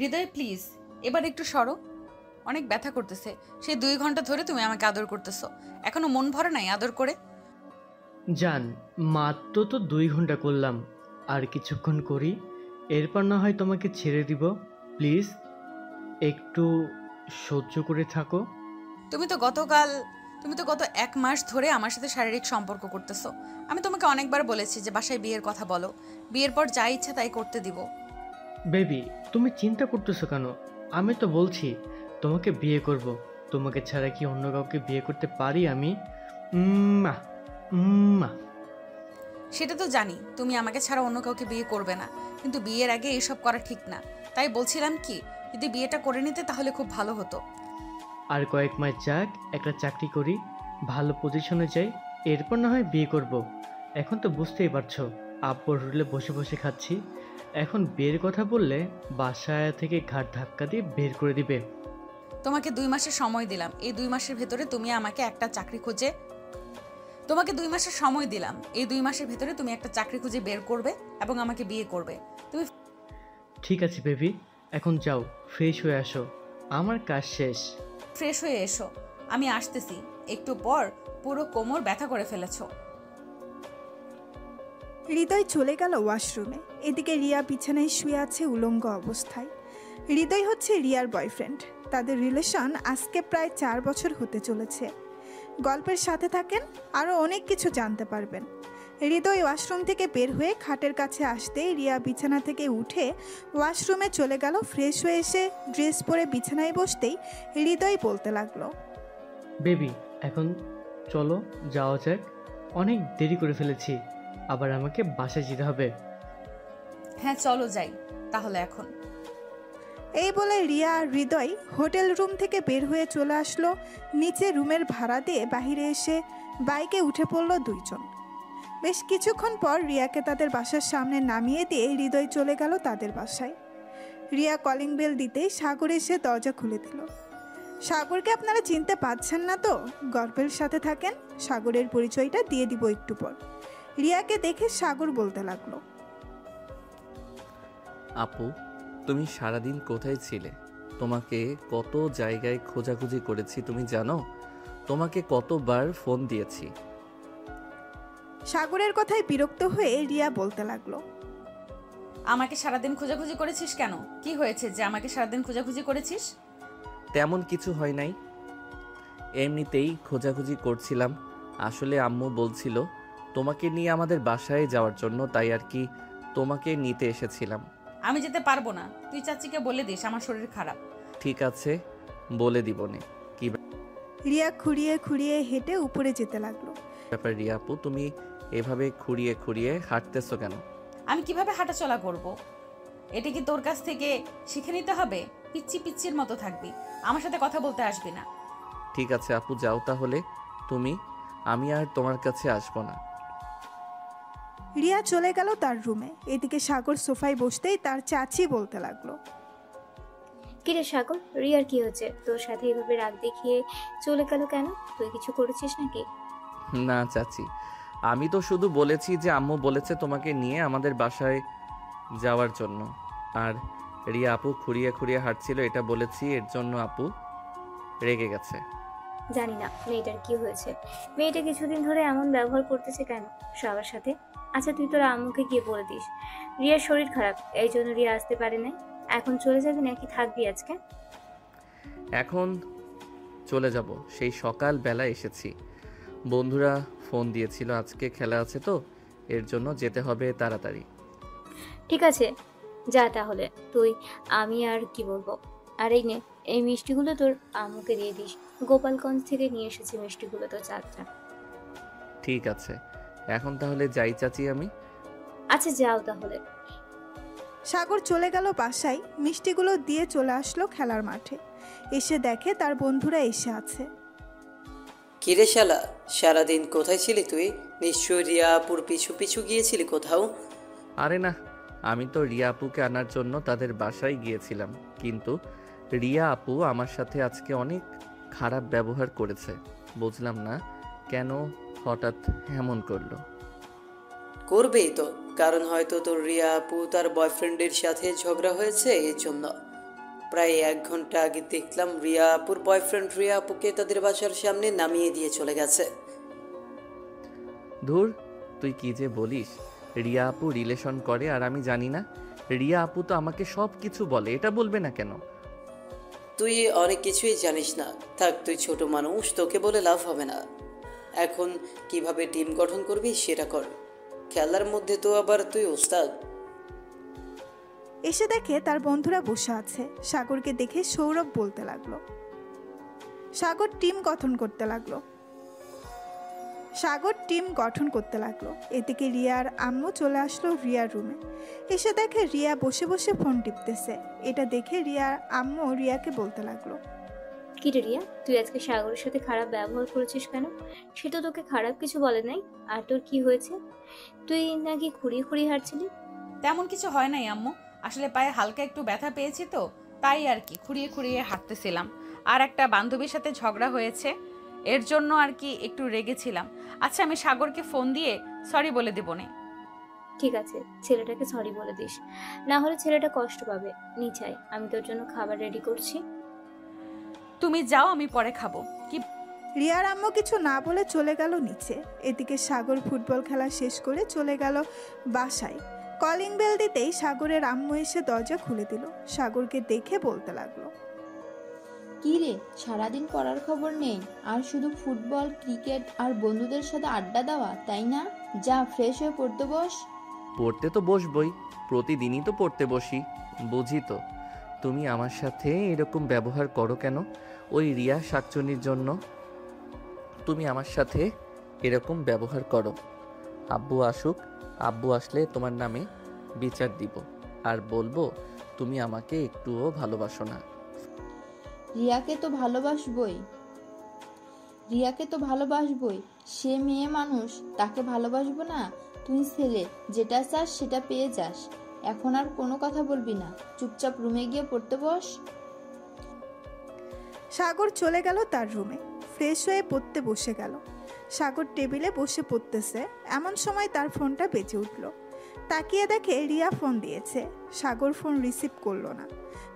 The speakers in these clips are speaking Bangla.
হৃদয় প্লিজ এবার একটু সরো, অনেক ব্যথা করতেছে। সেই 2 ঘন্টা ধরে তুমি আমাকে আদর করতেছো, এখনো মন ভরে নাই আদর করে? জান, মাত্র তো 2 ঘন্টা করলাম, আর কিছুক্ষণ করি, এরপর না হয় তোমাকে ছেড়ে দিব। প্লিজ একটু সহ্য করে থাকো। তুমি তো গতকাল তুমি তো গত 1 মাস ধরে আমার সাথে শারীরিক সম্পর্ক করতেছো। আমি তোমাকে অনেকবার বলেছি যে বাসায় বিয়ের কথা বলো, বিয়ের পর যা ইচ্ছা তাই করতে দিব। বেবি, তুমি চিন্তা করতেছো কেন? আমি তো বলছি তোমাকে বিয়ে করব। তোমাকে ছাড়া কি অন্য কাউকে বিয়ে করতে পারি আমি? উম্মা, উম্মা। সেটা তো জানি তুমি আমাকে ছাড়া অন্য কাউকে বিয়ে করবে না, কিন্তু বিয়ের আগে এইসব করা ঠিক না। তাই বলছিলাম কি, যদি বিয়েটা করে নিতে তাহলে খুব ভালো হতো। আর কয়েক মাস যাক, একটা চাকরি করি, ভালো পজিশনে যাই, এরপর না হয় বিয়ে করব। এখন তো বুঝতেই পারছো, আব্বুর হোটেলে বসে বসে খাচ্ছি। এখন বিয়ের কথা বললে বাসায় থেকে ঘাট ধাক্কা দিয়ে বের করে দিবে। তোমাকে 2 মাসের সময় দিলাম, এই 2 মাসের ভেতরে তুমি আমাকে একটা চাকরি খুঁজে তোমাকে 2 মাসের সময় দিলাম, এই 2 মাসের ভেতরে তুমি একটা চাকরি খুঁজে বের করবে এবং আমাকে বিয়ে করবে। তুমি ঠিক আছে বেবি, এখন যাও, ফ্রেশ হয়ে আসো, আমার কাজ শেষ। ফ্রেশ হয়ে এসো, আমি আসতেছি। একটু পর পুরো কোমর ব্যথা করে ফেলেছো। হৃদয় চলে গেল ওয়াশরুমে। এদিকে রিয়া বিছানায় শুয়ে আছে উলঙ্গ অবস্থায়। হৃদয় হচ্ছে রিয়ার বয়ফ্রেন্ড। তাদের রিলেশন আজকে প্রায় 4 বছর হতে চলেছে। গল্পের সাথে থাকেন, আরও অনেক কিছু জানতে পারবেন। হৃদয় ওয়াশরুম থেকে বের হয়ে খাটের কাছে আসতেই রিয়া বিছানা থেকে উঠে ওয়াশরুমে চলে গেল। ফ্রেশ হয়ে এসে ড্রেস পরে বিছানায় বসতেই হৃদয় বলতে লাগলো, বেবি, এখন চলো যাওয়া যাক, অনেক দেরি করে ফেলেছি, আবার আমাকে বাসায় যেতে হবে। হ্যাঁ চলো যাই তাহলে এখন। এই বলে রিয়া আর হৃদয় হোটেল রুম থেকে বের হয়ে চলে আসলো। নিচে রুমের ভাড়া দিয়ে বাহিরে এসে বাইকে উঠে পড়ল দুইজন। বেশ কিছুক্ষণ পর রিয়াকে তাদের বাসার সামনে নামিয়ে দিয়ে হৃদয় চলে গেল তাদের বাসায়। রিয়া কলিং বেল দিতেই সাগর এসে দরজা খুলে দিল। সাগরকে আপনারা চিনতে পারছেন না তো? গল্পের সাথে থাকেন, সাগরের পরিচয়টা দিয়ে দিব একটু পর। রিয়াকে দেখে সাগর বলতে লাগলো, আপু, তুমি সারাদিন কোথায় ছিলে? তোমাকে কত জায়গায় খোঁজাখুঁজি করেছি তুমি জানো? তোমাকে কতবার ফোন দিয়েছি। সাগরের কথায় বিরক্ত হয়ে রিয়া বলতে লাগলো, আমাকে সারাদিন খোঁজাখুঁজি করেছিস কেন? কি হয়েছে যে আমাকে সারাদিন খোঁজাখুঁজি করেছিস? তেমন কিছু হয় নাই, এমনিতেই খোঁজাখুঁজি করছিলাম। আসলে আম্মু বলছিল তোমাকে নিয়ে আমাদের বাসায় যাওয়ার জন্য, তাই আর কি তোমাকে নিতে এসেছিলাম। আমি যেতে পারবো না, তুই চাচিকে বলে দিস আমার শরীর খারাপ। ঠিক আছে, বলে দিবনে। কি রিয়া খুঁড়িয়ে খুঁড়িয়ে হেঁটে উপরে যেতে লাগলো। ব্যাপার রিয়া আপু, তুমি এভাবে খুঁড়িয়ে খুঁড়িয়ে হাঁটতেছো কেন? আমি কিভাবে হাঁটাচলা করব? এটা কি তোর কাছ থেকে শিখে নিতে হবে? পিচ্ছি পিচ্ছির মতো থাকবি, আমার সাথে কথা বলতে আসবি না। ঠিক আছে আপু, যাও তাহলে তুমি, আমি আর তোমার কাছে আসবো না। রিয়া চলে গেল তার রুমে। এদিকে সাগর সোফায় বসতেই তার চাচি বলতে লাগলো, কিরে সাগর, রিয়ার কি হচ্ছে? তোর সাথে এভাবে রাগ দেখিয়ে চলে গেল কেন? তুই কিছু করেছিস নাকি? না চাচি, আমি তো শুধু বলেছি যে আম্মু বলেছে তোমাকে নিয়ে আমাদের বাসায় যাওয়ার জন্য, আর রিয়া আপু খুঁড়িয়ে খুঁড়িয়ে হাঁটছিল এটা বলেছি, এর জন্য আপু রেগে গেছে। জানি না মেয়েটার কি হয়েছে। মেয়েটা কিছুদিন ধরে এমন ব্যবহার করতেছে কেন সবার সাথে? আচ্ছা তুই তোর আম্মুকে গিয়ে বলে দিস রিয়ার শরীর খারাপ, এই জন্য রিয়া আসতে পারে নাই। এখন চলে যাবি নাকি থাকবি আজকে? এখন চলে যাব, সেই সকাল বেলা এসেছি। বন্ধুরা ফোন দিয়েছিল আজকে খেলা আছে তো, এর জন্য যেতে হবে তাড়াতাড়ি। ঠিক আছে যা তাহলে তুই। আমি আর কি বলবো। আর এই নে, এই মিষ্টিগুলো তোর আম্মুকে দিয়ে দিস। গোপালগঞ্জ থেকে নিয়ে এসেছি মিষ্টিগুলো তোর চাচা। ঠিক আছে, এখন তাহলে যাই চাচি আমি। আচ্ছা যাও তাহলে। সাগর চলে গেল বাসায়। মিষ্টিগুলো দিয়ে চলে আসলো খেলার মাঠে। এসে দেখে তার বন্ধুরা এসে আছে। কিরে শালা, সারাদিন কোথায় ছিলি তুই? নিশ্চয় রিয়া আপুর পিছু পিছু গিয়েছিলি কোথাও। আরে না, আমি তো রিয়া আপুকে আনার জন্য তাদের বাসায় গিয়েছিলাম, কিন্তু রিয়া আপু আমার সাথে আজকে অনেক খারাপ ব্যবহার করেছে। বুঝলাম না কেন হঠাৎ এমন করলো। করবেই তো, কারণ হয়তো তোর রিয়া আপু তার বয়ফ্রেন্ডের সাথে ঝগড়া হয়েছে, এর জন্য। প্রায় 1 ঘন্টা আগে দেখলাম রিয়া আপুর বয়ফ্রেন্ড রিয়া আপুকে তাদের বাসার সামনে নামিয়ে দিয়ে চলে গেছে। ধুর, তুই কি যে বলিস? রিয়া আপু রিলেশন করে আর আমি জানি না? রিয়া আপু তো আমাকে সব কিছু বলে, এটা বলবে না কেন? তুই অনেক কিছুই জানিস না। থাক, তুই ছোট মানুষ, তোকে বলে লাভ হবে না। এখন কিভাবে টিম গঠন করবি সেটা কর। খেলার মধ্যে তো আবার তুই ওস্তাদ। এসে দেখে তার বন্ধুরা বসে আছে। সাগরকে দেখে সৌরভ বলতে লাগলো। সাগর টিম গঠন করতে লাগলো। এদিকে রিয়ার আম্মু চলে আসলো রিয়ার রুমে। এসে দেখে রিয়া বসে বসে ফোন টিপতেছে। এটা দেখে রিয়ার আম্মু রিয়াকে বলতে লাগলো, কি রে রিয়া, তুই আজকে সাগরের সাথে খারাপ ব্যবহার করেছিস কেন? সে তো তোকে খারাপ কিছু বলে নাই। আর তোর কি হয়েছে? তুই নাকি খুঁড়িয়ে খুঁড়িয়ে হাঁটছিলি? তেমন কিছু হয় নাই আম্মু, আসলে পায়ে হালকা একটু ব্যথা পেয়েছি তো, তাই আর কি খুঁড়িয়ে খুঁড়িয়ে হাঁটতেছিলাম। আর একটা বান্ধবীর সাথে ঝগড়া হয়েছে, এর জন্য আর কি একটু রেগেছিলাম। আচ্ছা, আমি সাগরকে ফোন দিয়ে সরি বলে দেবো নে। ঠিক আছে, ছেলেটাকে সরি বলে দিস, না হলে ছেলেটা কষ্ট পাবে। নিচাই, আমি তোর জন্য খাবার রেডি করছি। তুমি যাও, আমি পরে খাবো। কি রিয়ার আম্মু কিছু না বলে চলে গেল নিচে। এদিকে সাগর ফুটবল খেলা শেষ করে চলে গেল বাসায়। কলিং বেল দিতেই সাগরের আম্মু এসে দরজা খুলে দিল। সাগরকে দেখে বলতে লাগলো, কি রে, সারাদিন পড়ার খবর নেই আর শুধু ফুটবল, ক্রিকেট আর বন্ধুদের সাথে আড্ডা দেওয়া, তাই না? যা, ফ্রেশ হয়ে পড়তে বস। পড়তে তো বসবই, প্রতিদিনই তো পড়তে বসি। বুঝি তো, তুমি আমার সাথে এরকম ব্যবহার করো কেন? ওই রিয়া শাকচুনির জন্য তুমি আমার সাথে এরকম ব্যবহার করো। আব্বু আসুক, আব্বু আসলে তোমার নামে বিচার দিব আর বলবো তুমি আমাকে একটুও ভালোবাসো না। রিয়াকে তো ভালোবাসবই, সে মেয়ে মানুষ, তাকে ভালোবাসবো না? তুই ছেলে, যেটা চাস সেটা পেয়ে যাস। এখন আর কোনো কথা বলবি না, চুপচাপ রুমে গিয়ে পড়তে বস। সাগর চলে গেল তার রুমে। ফ্রেশ হয়ে পড়তে বসে গেল। সাগর টেবিলে বসে পড়তেছে, এমন সময় তার ফোনটা বেজে উঠল। তাকিয়ে দেখে রিয়া ফোন দিয়েছে। সাগর ফোন রিসিভ করলো না,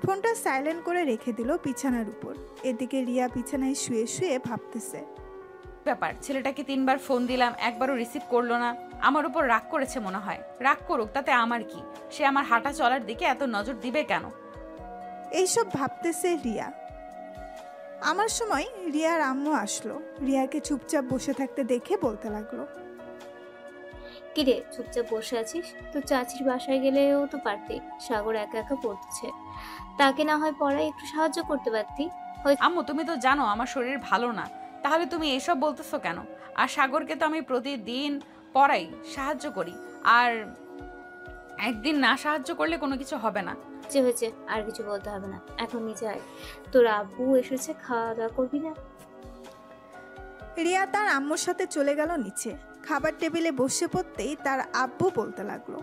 ফোনটা সাইলেন্ট করে রেখে দিল বিছানার উপর। এদিকে রিয়া বিছানায় শুয়ে শুয়ে ভাবতেছে, ব্যাপার, ছেলেটাকে 3বার ফোন দিলাম, একবারও রিসিভ করলো না। আমার উপর রাগ করেছে মনে হয়। রাগ করুক, তাতে আমার কি? সে আমার হাঁটা চলার দিকে এত নজর দিবে কেন? এইসব ভাবতেছে রিয়া। আমার সময় রিয়ার আম্মু আসলো। রিয়াকে চুপচাপ বসে থাকতে দেখে বলতে লাগলো, কি রে, চুপচাপ বসে আছিস? তো চাচির বাসায় গেলেও তো পারতি। সাগর একা একা পড়তেছে, তাকে না হয় পড়ায় একটু সাহায্য করতে পারতি। আম্মু, তুমি তো জানো আমার শরীর ভালো না, তাহলে তুমি এসব বলতেছো কেন? আর সাগরকে তো আমি প্রতিদিন পড়াই, সাহায্য করি, আর একদিন না সাহায্য করলে কোনো কিছু হবে না। যে হয়েছে, আর কিছু বলতে হবে না, এখন নিচে আয়। তোর আব্বু এসেছে, খাওয়া দাওয়া করবি না? রিয়া তার আম্মুর সাথে চলে গেল নিচে। খাবার টেবিলে বসে পড়তেই তার আব্বু বলতে লাগলো,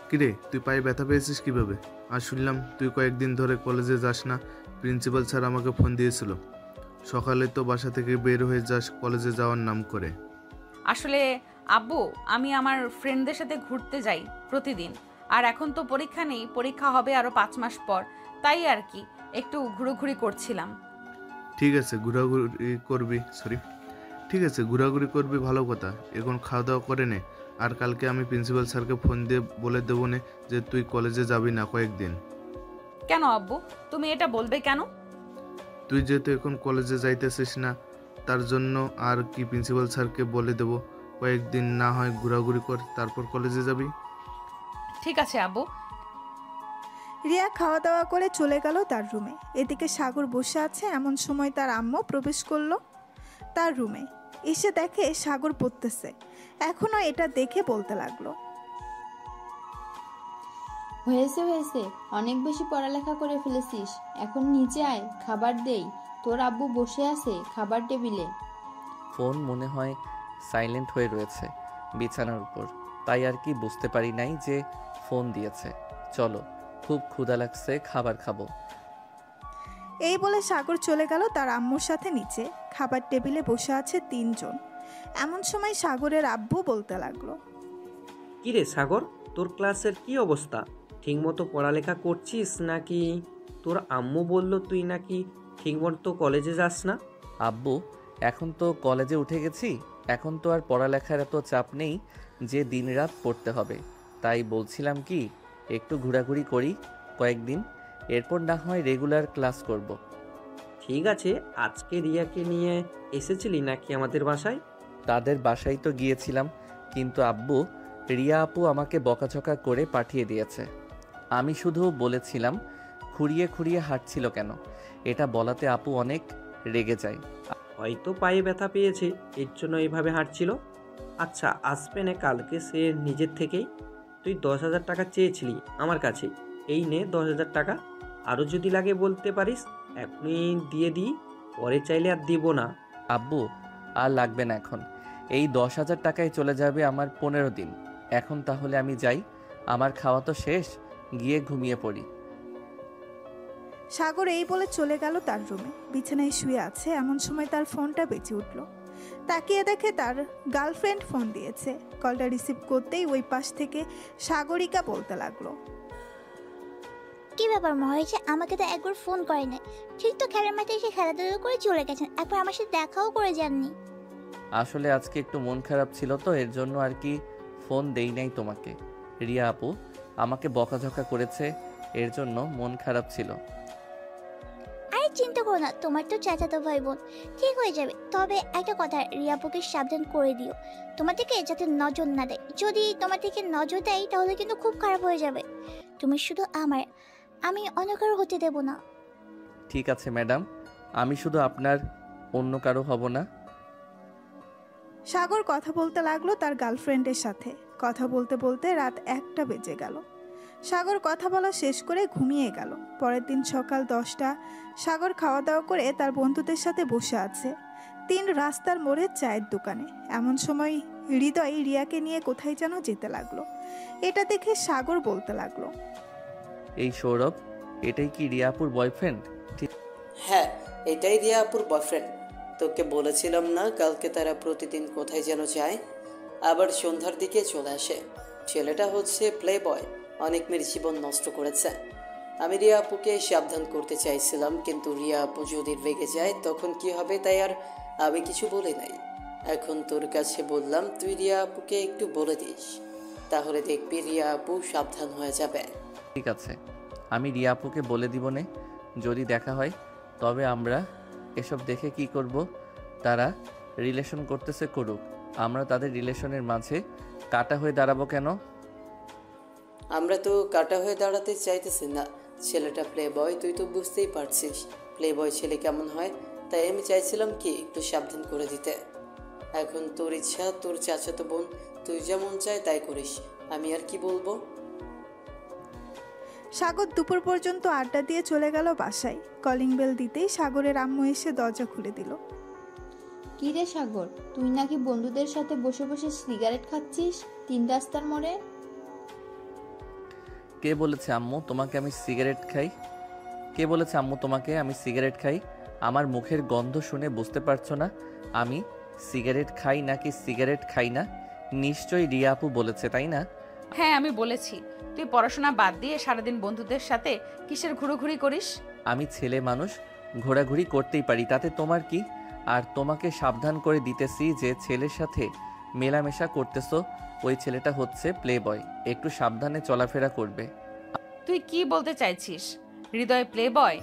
কিরে, তুই পায়ে ব্যথা পেয়েছিস কিভাবে? আর শুনলাম তুই কয়েকদিন ধরে কলেজে যাস না। প্রিন্সিপাল স্যার আমাকে ফোন দিয়েছিল। সকালে তো বাসা থেকে বের হয়ে যাস কলেজে যাওয়ার নাম করে। আসলে আব্বু, আমি আমার ফ্রেন্ডদের সাথে ঘুরতে যাই প্রতিদিন, আর এখন তো পরীক্ষা নেই, পরীক্ষা হবে আরো 5 মাস পর, তাই আর কি একটু ঘুরোঘুরি করছিলাম। ঠিক আছে, ঘোরাঘুরি করবি, ভালো কথা। এখন খাওয়া দাওয়া করে নে, আর কালকে আমি প্রিন্সিপাল স্যারকে ফোন দিয়ে বলে দেবো নে যে তুই কলেজে যাবি না কয়েকদিন। কেন আব্বু, তুমি এটা বলবে কেন? তুই যেহেতু এখন কলেজে যাইতেছিস না, তার জন্য আর কি প্রিন্সিপাল স্যারকে বলে দেবো কয়েকদিন না হয় ঘোরাঘুরি কর, তারপর কলেজে যাবি। ঠিক আছে আব্বু। রিয়া খাওয়া দাওয়া করে চলে গেল তার রুমে। এদিকে সাগর বসে আছে। এমন সময় তার আম্মু প্রবেশ করলো তার রুমে। এসে দেখে সাগর পড়তেছে। এখনো এটা দেখে বলতে লাগলো, হয়েছে, অনেক বেশি পড়ালেখা করে ফেলেছিস। এখন নিচে আয়, খাবার দেই। তোর আব্বু বসে আছে খাবার টেবিলে। ফোন মনে হয় সাইলেন্ট হয়ে রয়েছে বিছানার উপর, তাই আর কি বুঝতে পারি নাই যে ফোন দিয়েছে। চলো, খুব ক্ষুধা লাগছে, খাবার খাবো। এই বলে সাগর চলে গেল তার আম্মুর সাথে নিচে। খাবার টেবিলে বসে আছে 3 জন। এমন সময় সাগরের আব্বু বলতে লাগলো, কিরে সাগর, তোর ক্লাসের কি অবস্থা? ঠিকমতো পড়ালেখা করছিস নাকি? তোর আম্মু বলল তুই নাকি ঠিকমতো কলেজে যাস না। আব্বু, এখন তো কলেজে উঠে গেছি, এখন তো আর পড়ালেখার এত চাপ নেই যে দিনরাত পড়তে হবে। তাই বলছিলাম কি, একটু ঘোরাঘুরি করি কয়েকদিন, এরপর না হয় রেগুলার ক্লাস করব। ঠিক আছে, আজকে রিয়াকে নিয়ে এসেছিলি নাকি আমাদের বাসায়? তাদের বাসায় তো গিয়েছিলাম, কিন্তু আব্বু, রিয়া আপু আমাকে বকাঝকা করে পাঠিয়ে দিয়েছে। আমি শুধু বলেছিলাম খুঁড়িয়ে খুঁড়িয়ে হাঁটছিল কেন, এটা বলাতে আপু অনেক রেগে যায়। হয়তো পায়ে ব্যথা পেয়েছে, এর জন্য এইভাবে হাঁটছিল। আচ্ছা, আসবে না কালকে সে নিজের থেকেই। তুই 10,000 টাকা চেয়েছিলি আমার কাছে, এই নে 10,000 টাকা। আরও যদি লাগে বলতে পারিস, এখনই দিয়ে দিই, পরে চাইলে আর দিব না। আব্বু, আর লাগবে না এখন, এই 10,000 টাকায় চলে যাবে আমার 15 দিন। এখন তাহলে আমি যাই, আমার খাওয়া তো শেষ, গিয়ে ঘুমিয়ে পড়ি। সাগর এই বলে চলে গেল তার রুমে। বিছানায় শুয়ে আছে, এমন সময় তার ফোনটা বেজে উঠল। তাকিয়ে দেখে তার গার্লফ্রেন্ড ফোন দিয়েছে। কলটা রিসিভ করতেই ওই পাশ থেকে সাগরিকা বলতে লাগলো, কি ব্যাপার মহারাজা, আমাকে তো একবার ফোন করে নাই। ঠিক তো খেলার মাঠে এসে খেলাধুলা করে চলে গেছেন, একবার আমার সাথে দেখাও করে যাননি। আসলে আজকে একটু মন খারাপ ছিল তো, এর জন্য আর কি ফোন দেই নাই তোমাকে। রিয়া আপু আমাকে বকাঝকা করেছে, এর জন্য মন খারাপ ছিল। আরে চিন্তা করো না, তোমার তো চাচাতো ভাই বোন, ঠিক হয়ে যাবে। তবে একটা কথা, রিয়াপুকে সাবধান করে দিও তোমার থেকে যাতে নজর না দেয়। যদি তোমার থেকে নজর দেয় তাহলে কিন্তু খুব খারাপ হয়ে যাবে। তুমি শুধু আমার, আমি অন্য কারো হতে দেব না। ঠিক আছে ম্যাডাম, আমি শুধু আপনার, অন্য কারো হব না। সাগর কথা বলতে লাগলো তার গার্লফ্রেন্ডের সাথে। কথা বলতে বলতে রাত 1টা বেজে গেল। সাগর কথা বলা শেষ করে ঘুমিয়ে গেল। পরের দিন সকাল 10টা। সাগর খাওয়া দাওয়া করে তার বন্ধুদের সাথে বসে আছে 3 রাস্তার মোড়ে চায়ের দোকানে। এমন সময় হৃদয় রিয়াকে নিয়ে কোথায় যেন যেতে লাগলো। এটা দেখে সাগর বলতে লাগলো, এই সৌরভ, এটাই কি রিয়াপুর বয়ফ্রেন্ড? হ্যাঁ, এটাই রিয়া আপুর বয়ফ্রেন্ড। তোকে বলেছিলাম না, কালকে তারা প্রতিদিন কোথায় যেন যায়, আবার সন্ধ্যার দিকে চলে আসে। ছেলেটা হচ্ছে প্লে বয়, অনেক মেয়ের জীবন নষ্ট করেছে। আমি রিয়া আপুকে সাবধান করতে চাইছিলাম, কিন্তু রিয়া আপু যদি রেগে যায় তখন কি হবে, তাই আর আমি কিছু বলি নাই। এখন তোর কাছে বললাম, তুই রিয়া আপুকে একটু বলে দিস, তাহলে দেখবি রিয়া আপু সাবধান হয়ে যাবে। ঠিক আছে, আমি রিয়া আপুকে বলে দিব নে। যদি দেখা হয় তবে আমরা এসব দেখে কি করব? তারা রিলেশন করতেছে করুক, আমরা তাদের রিলেশনের মাঝে কাটা হয়ে দাঁড়াবো কেন? আমরা তো কাটা হয়ে দাঁড়াতে চাইতেছি না। ছেলেটা প্লে বয়, তুই তো বুঝতেই পারছিস প্লে বয় ছেলে কেমন হয়। তাই আমি চাইছিলাম কি একটু সাবধান করে দিতে। এখন তোর ইচ্ছা, তোর চাচাতো বোন, তুই যেমন চাই তাই করিস, আমি আর কি বলবো। সাগর দুপুর পর্যন্ত আড্ডা দিয়ে চলে গেল বাসায়। কলিং বেল দিতেই সাগরের আম্মু এসে দরজা খুলে দিল। কি রে সাগর, তুই নাকি বন্ধুদের সাথে বসে বসে সিগারেট খাচ্ছিস 3 রাস্তার মোড়ে? কে বলেছে আম্মু তোমাকে আমি সিগারেট খাই? কে বলেছে আম্মু তোমাকে আমি সিগারেট খাই? আমার মুখের গন্ধ শুনে বুঝতে পারছো না আমি সিগারেট খাই নাকি সিগারেট খাই না? নিশ্চয়ই রিয়া আপু বলেছে, তাই না? হ্যাঁ, আমি বলেছি। তুই পড়াশোনা বাদ দিয়ে সারাদিন বন্ধুদের সাথে কিসের ঘুরোঘুরি করিস? আমি ছেলে মানুষ, ঘোরাঘুরি করতেই পারি, তাতে তোমার কি? আর তোমাকে সাবধান করে দিতেছি যে ছেলের সাথে মেলামেশা করতেছো, ওই ছেলেটা হচ্ছে প্লে বয়, একটু সাবধানে চলাফেরা করবে। তুই কি বলতে চাইছিস? হৃদয় প্লে বয়?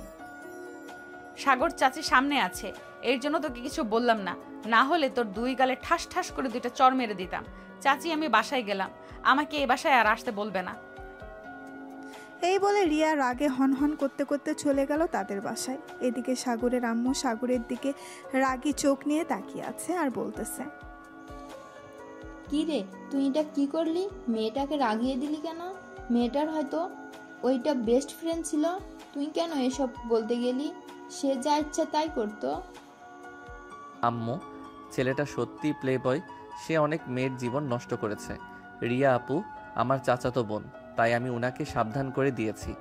সাগর চাচি সামনে আছে, এর জন্য তোকে কিছু বললাম না, না হলে তোর 2 গালে ঠাস ঠাস করে 2টা চড় মেরে দিতাম। চাচি, আমি বাসায় গেলাম, আমাকে এই বাসায় আর আসতে বলবে না। এই বলে রিয়া রাগে হনহন করতে করতে চলে গেল তাদের বাসায়। এদিকে সাগরের আম্মু সাগরের দিকে রাগী চোখ নিয়ে তাকিয়ে আছে আর বলতেছে, কি রে, তুই এটা কি করলি? মেয়েটাকে রাগিয়ে দিলি কেন? মেয়েটার হয়তো ওইটা বেস্ট ফ্রেন্ড ছিল, তুই কেন এসব বলতে গেলি? সে যা ইচ্ছা তাই করতো। আম্মু, ছেলেটা সত্যি প্লে বয়, সে অনেক মেয়ের জীবন নষ্ট করেছে। রিয়া আপু আমার চাচাতো বোন, তাই আমি উনাকে সাবধান করে দিয়েছি।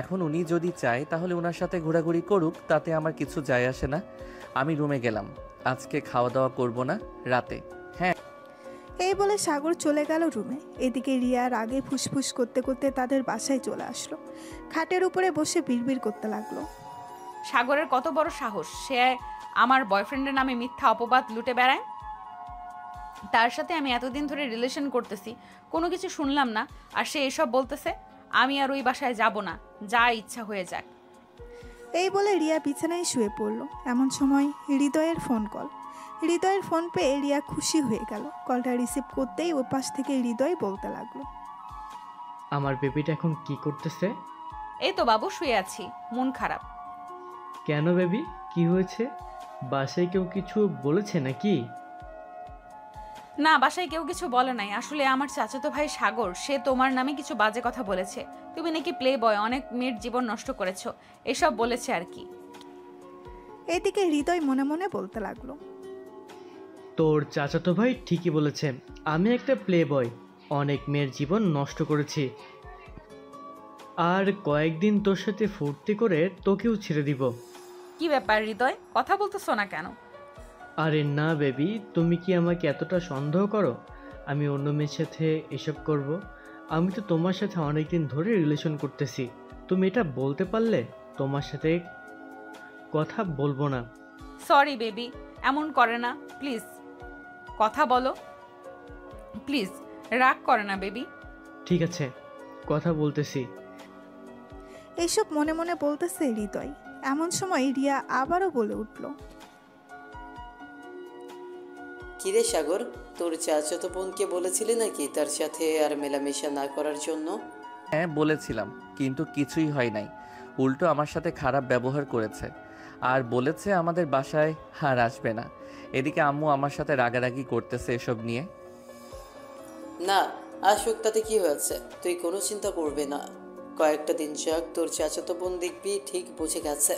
এখন উনি যদি চায় তাহলে উনার সাথে ঘোরাঘুরি করুক, তাতে আমার কিছু যায় আসে না। আমি রুমে গেলাম, আজকে খাওয়া দাওয়া করব না রাতে। হ্যাঁ, এই বলে সাগর চলে গেল রুমে। এদিকে রিয়া রাগে ফুসফুস করতে করতে তাদের বাসায় চলে আসলো। খাটের উপরে বসে বিড়বিড় করতে লাগলো। সাগরের কত বড় সাহস, সে আমার বয়ফ্রেন্ডের নামে মিথ্যা অপবাদ লুটে বেড়ায়। তার সাথে আমি এতদিন ধরে রিলেশন করতেছি, কোনো কিছু শুনলাম না, আর সে এসব বলতেছে। আমি আর ওই বাসায় যাব না, যা ইচ্ছা হয়ে যাক। এই বলে রিয়া বিছানায় শুয়ে পড়ল। এমন সময় হৃদয়ের ফোন কল। হৃদয়ের ফোন পেয়ে রিয়া খুশি হয়ে গেল। কলটা রিসিভ করতেই ওর পাশ থেকে হৃদয় বলতে লাগলো, আমার বেবিটা এখন কি করতেছে? এই তো বাবু, শুয়ে আছি, মন খারাপ। কেন বেবি, কি হয়েছে? বাসায় কেউ কিছু বলেছে নাকি? না, বাসায় কেউ কিছু বলে নাই। আসলে আমার চাচাতো ভাই সাগর, সে তোমার নামে কিছু বাজে কথা বলেছে। তুমি নাকি প্লে বয়, অনেক মেয়ের জীবন নষ্ট করেছো, এসব বলেছে আর কি। এদিকে হৃদয় মনে মনে বলতে লাগলো, তোর চাচাতো ভাই ঠিকই বলেছে, আমি একটা প্লে বয়, অনেক মেয়ের জীবন নষ্ট করেছি। আর কয়েকদিন তোর সাথে ফুর্তি করে তোকেও ছেড়ে দিব। কি ব্যাপার হৃদয়, কথা বলতেছো না কেন? আরে না বেবি, তুমি কি আমাকে এতটা সন্দেহ করো আমি অন্য মেয়ের সাথে এসব করব? আমি তো তোমার সাথে অনেকদিন ধরে রিলেশন করতেছি, তুমি এটা বলতে পারলে তোমার সাথে কথা বলবো না। সরি বেবি, এমন করে না প্লিজ, কথা বলো প্লিজ, রাগ করে না বেবি। ঠিক আছে, কথা বলতেছি। এইসব মনে মনে বলতেছে হৃদয়। এমন সময় রিয়া আবারও বলে উঠল, কিরে সাগর, তোর চাচাতো বোনকে বলেছিলি নাকি তার সাথে আর মেলামেশা না করার জন্য? হ্যাঁ বলেছিলাম, কিন্তু কিছুই হয় নাই। উল্টো আমার সাথে খারাপ ব্যবহার করেছে আর বলেছে আমাদের বাসায় আর আসবে না। এদিকে আম্মু আমার সাথে রাগারাগি করতেছে এসব নিয়ে। না, আসুক, তাতে কি হয়েছে? তুই কোনো চিন্তা করবে না, কয়েকটা দিন যাক, তোর চাচাতো বোন দেখবি ঠিক বুঝে গেছে।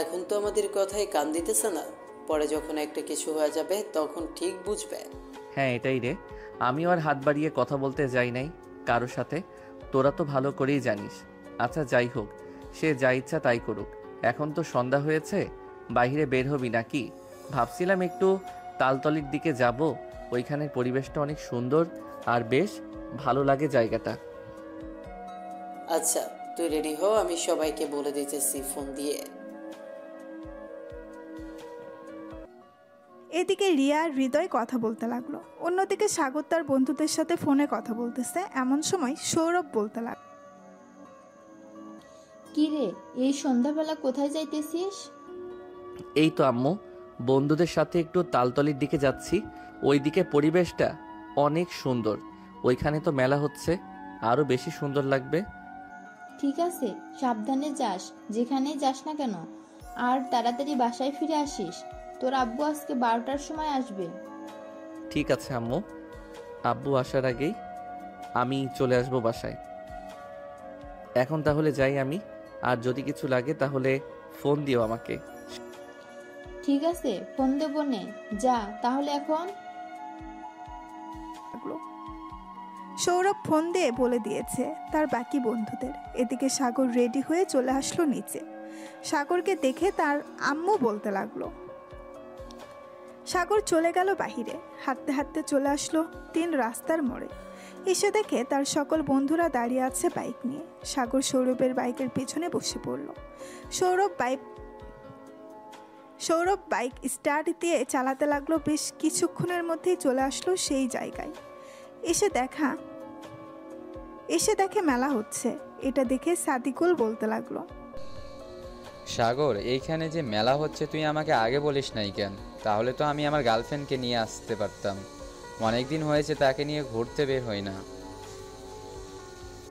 এখন তো আমাদের কথায় কান দিতেছে না, পরে যখন একটা কিছু হয়ে যাবে তখন ঠিক বুঝবে। হ্যাঁ এটাই রে, আমিও আর হাত বাড়িয়ে কথা বলতে যাই নাই কারোর সাথে, তোরা তো ভালো করেই জানিস। আচ্ছা যাই হোক, সে যা ইচ্ছা তাই করুক। এখন তো সন্ধ্যা হয়েছে, বাইরে বের হবি নাকি? ভাবছিলাম একটু তালতলির দিকে যাব, ওইখানের পরিবেশটা অনেক সুন্দর আর বেশ ভালো লাগে জায়গাটা। আচ্ছা তুই রেডি হ, আমি সবাইকে বলে দিতেছি ফোন দিয়ে। এদিকে রিয়া আর হৃদয় কথা বলতে লাগলো। অন্যদিকে সাগর তার বন্ধুদের সাথে ফোনে কথা বলতেছে। এমন সময় সৌরভ বলতে লাগলো, কি রে, এই সন্ধ্যাবেলা কোথায় যাইতেছিস? এই তো আম্মু, বন্ধুদের সাথে একটু তালতলির দিকে যাচ্ছি, ওইদিকে পরিবেশটা অনেক সুন্দর, ওইখানে তো মেলা হচ্ছে, আরও বেশি সুন্দর লাগবে। ঠিক আছে, সাবধানে যাস, যেখানেই যাস না কেন, আর তাড়াতাড়ি বাসায় ফিরে আসিস। তোর আব্বু আজকে 12টার সময় আসবে। ঠিক আছে আম্মু, আব্বু আসার আগেই আমি চলে আসবো বাসায়। এখন তাহলে যাই আমি, আর যদি কিছু লাগে তাহলে ফোন দিও আমাকে। ঠিক আছে, ফোন দেবো নে, যা তাহলে এখন। সৌরভ ফোন দিয়ে বলে দিয়েছে তার বাকি বন্ধুদের। এদিকে সাগর রেডি হয়ে চলে আসলো নিচে। সাগরকে দেখে তার আম্মু বলতে লাগলো, সাগর চলে গেল বাহিরে। হাঁটতে হাঁটতে চলে আসলো 3 রাস্তার মোড়ে। এসে দেখে তার সকল বন্ধুরা দাঁড়িয়ে আছে বাইক নিয়ে। সাগর সৌরভের বাইকের পেছনে বসে পড়ল। সৌরভ বাইক স্টার্ট দিয়ে চালাতে লাগলো। বেশ কিছুক্ষণের মধ্যেই চলে আসলো সেই জায়গায়। এসে দেখে মেলা হচ্ছে। এটা দেখে সাদিকুল বলতে লাগলো, সাগর, এইখানে যে মেলা হচ্ছে তুই আমাকে আগে বলিস নাই কেন? তাহলে তো আমি আমার গার্লফ্রেন্ডকে নিয়ে আসতে পারতাম। অনেক দিন হয়েছে তাকে নিয়ে ঘুরতে বের হই না।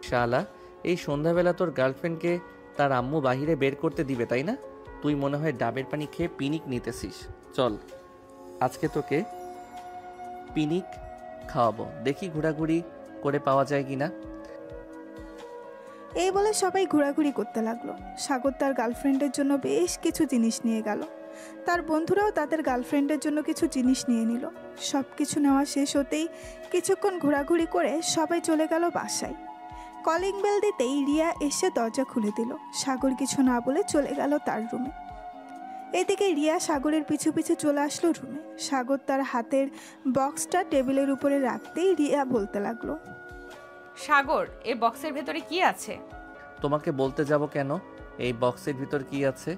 শালা, এই সন্ধ্যাবেলা তোর গার্লফ্রেন্ডকে তার আম্মু বাহিরে বের করতে দিবে তাই না? তুই মনে হয় ডাবের পানি খেয়ে পিনিক নিতেছিস। চল আজকে তোকে পিনিক খাওয়াবো, দেখি ঘোরাঘুরি করে পাওয়া যায় কিনা। এই বলে সবাই ঘোরাঘুরি করতে লাগলো। সাগর তার গার্লফ্রেন্ডের জন্য বেশ কিছু জিনিস নিয়ে গেল। তার বন্ধুরাও তাদের গার্লফ্রেন্ডের জন্য কিছু জিনিস নিয়ে নিল। সব কিছু নেওয়া শেষ হতেই কিছুক্ষণ ঘোরাঘুরি করে সবাই চলে গেল বাসায়। কলিং বেল দিতেই রিয়া এসে দরজা খুলে দিল। সাগর কিছু না বলে চলে গেল তার রুমে। এদিকে রিয়া সাগরের পিছু পিছু চলে আসলো রুমে। সাগর তার হাতের বক্সটা টেবিলের উপরে রাখতেই রিয়া বলতে লাগলো, সাগর, এই বক্সের ভেতরে কি আছে? তোমাকে বলতে যাব কেন এই বক্সের ভিতর কি আছে?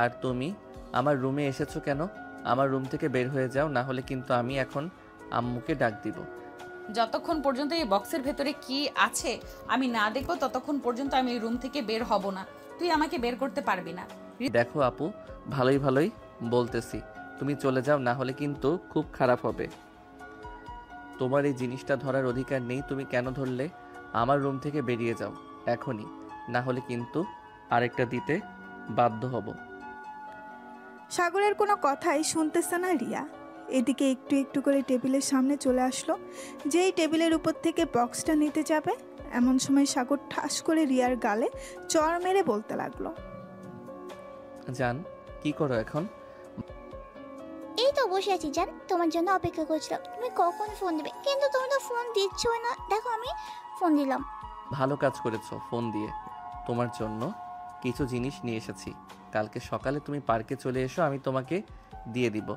আর তুমি আমার রুমে এসেছো কেন? আমার রুম থেকে বের হয়ে যাও, না হলে কিন্তু আমি এখন আম্মুকে ডাক দিব। যতক্ষণ পর্যন্ত এই বক্সের ভেতরে কি আছে আমি না দেখবো ততক্ষণ পর্যন্ত আমি এই রুম থেকে বের হব না। তুই আমাকে বের করতে পারবি না। দেখো আপু, ভালোই ভালোই বলতেছি, তুমি চলে যাও, না হলে কিন্তু খুব খারাপ হবে। তোমার এই জিনিসটা ধরার অধিকার নেই, তুমি কেন ধরলে? আমার রুম থেকে বেরিয়ে যাও এখনই, না হলে কিন্তু আরেকটা দিতে বাধ্য হব। সাগরের কোনো কথাই শুনতেছে না রিয়া। এদিকে একটু একটু করে টেবিলের সামনে চলে আসলো। যেই টেবিলের উপর থেকে বক্সটা নিতে যাবে এমন সময় সাগর ঠাস করে রিয়ার গালে চড় মেরে বলতে লাগলো, জান, কি করো এখন? এই তো বসে আছি জান, তোমার জন্য অপেক্ষা করছিলাম। তুমি কখন ফোন দিবে, কিন্তু তুমি তো ফোন দিচ্ছই না। দেখো আমি ফোন দিলাম। ভালো কাজ করেছো ফোন দিয়ে। তোমার জন্য কিছু জিনিস নিয়ে এসেছি, কালকে সকালে তুমি পার্কে চলে এসো, আমি তোমাকে দিয়ে দিব।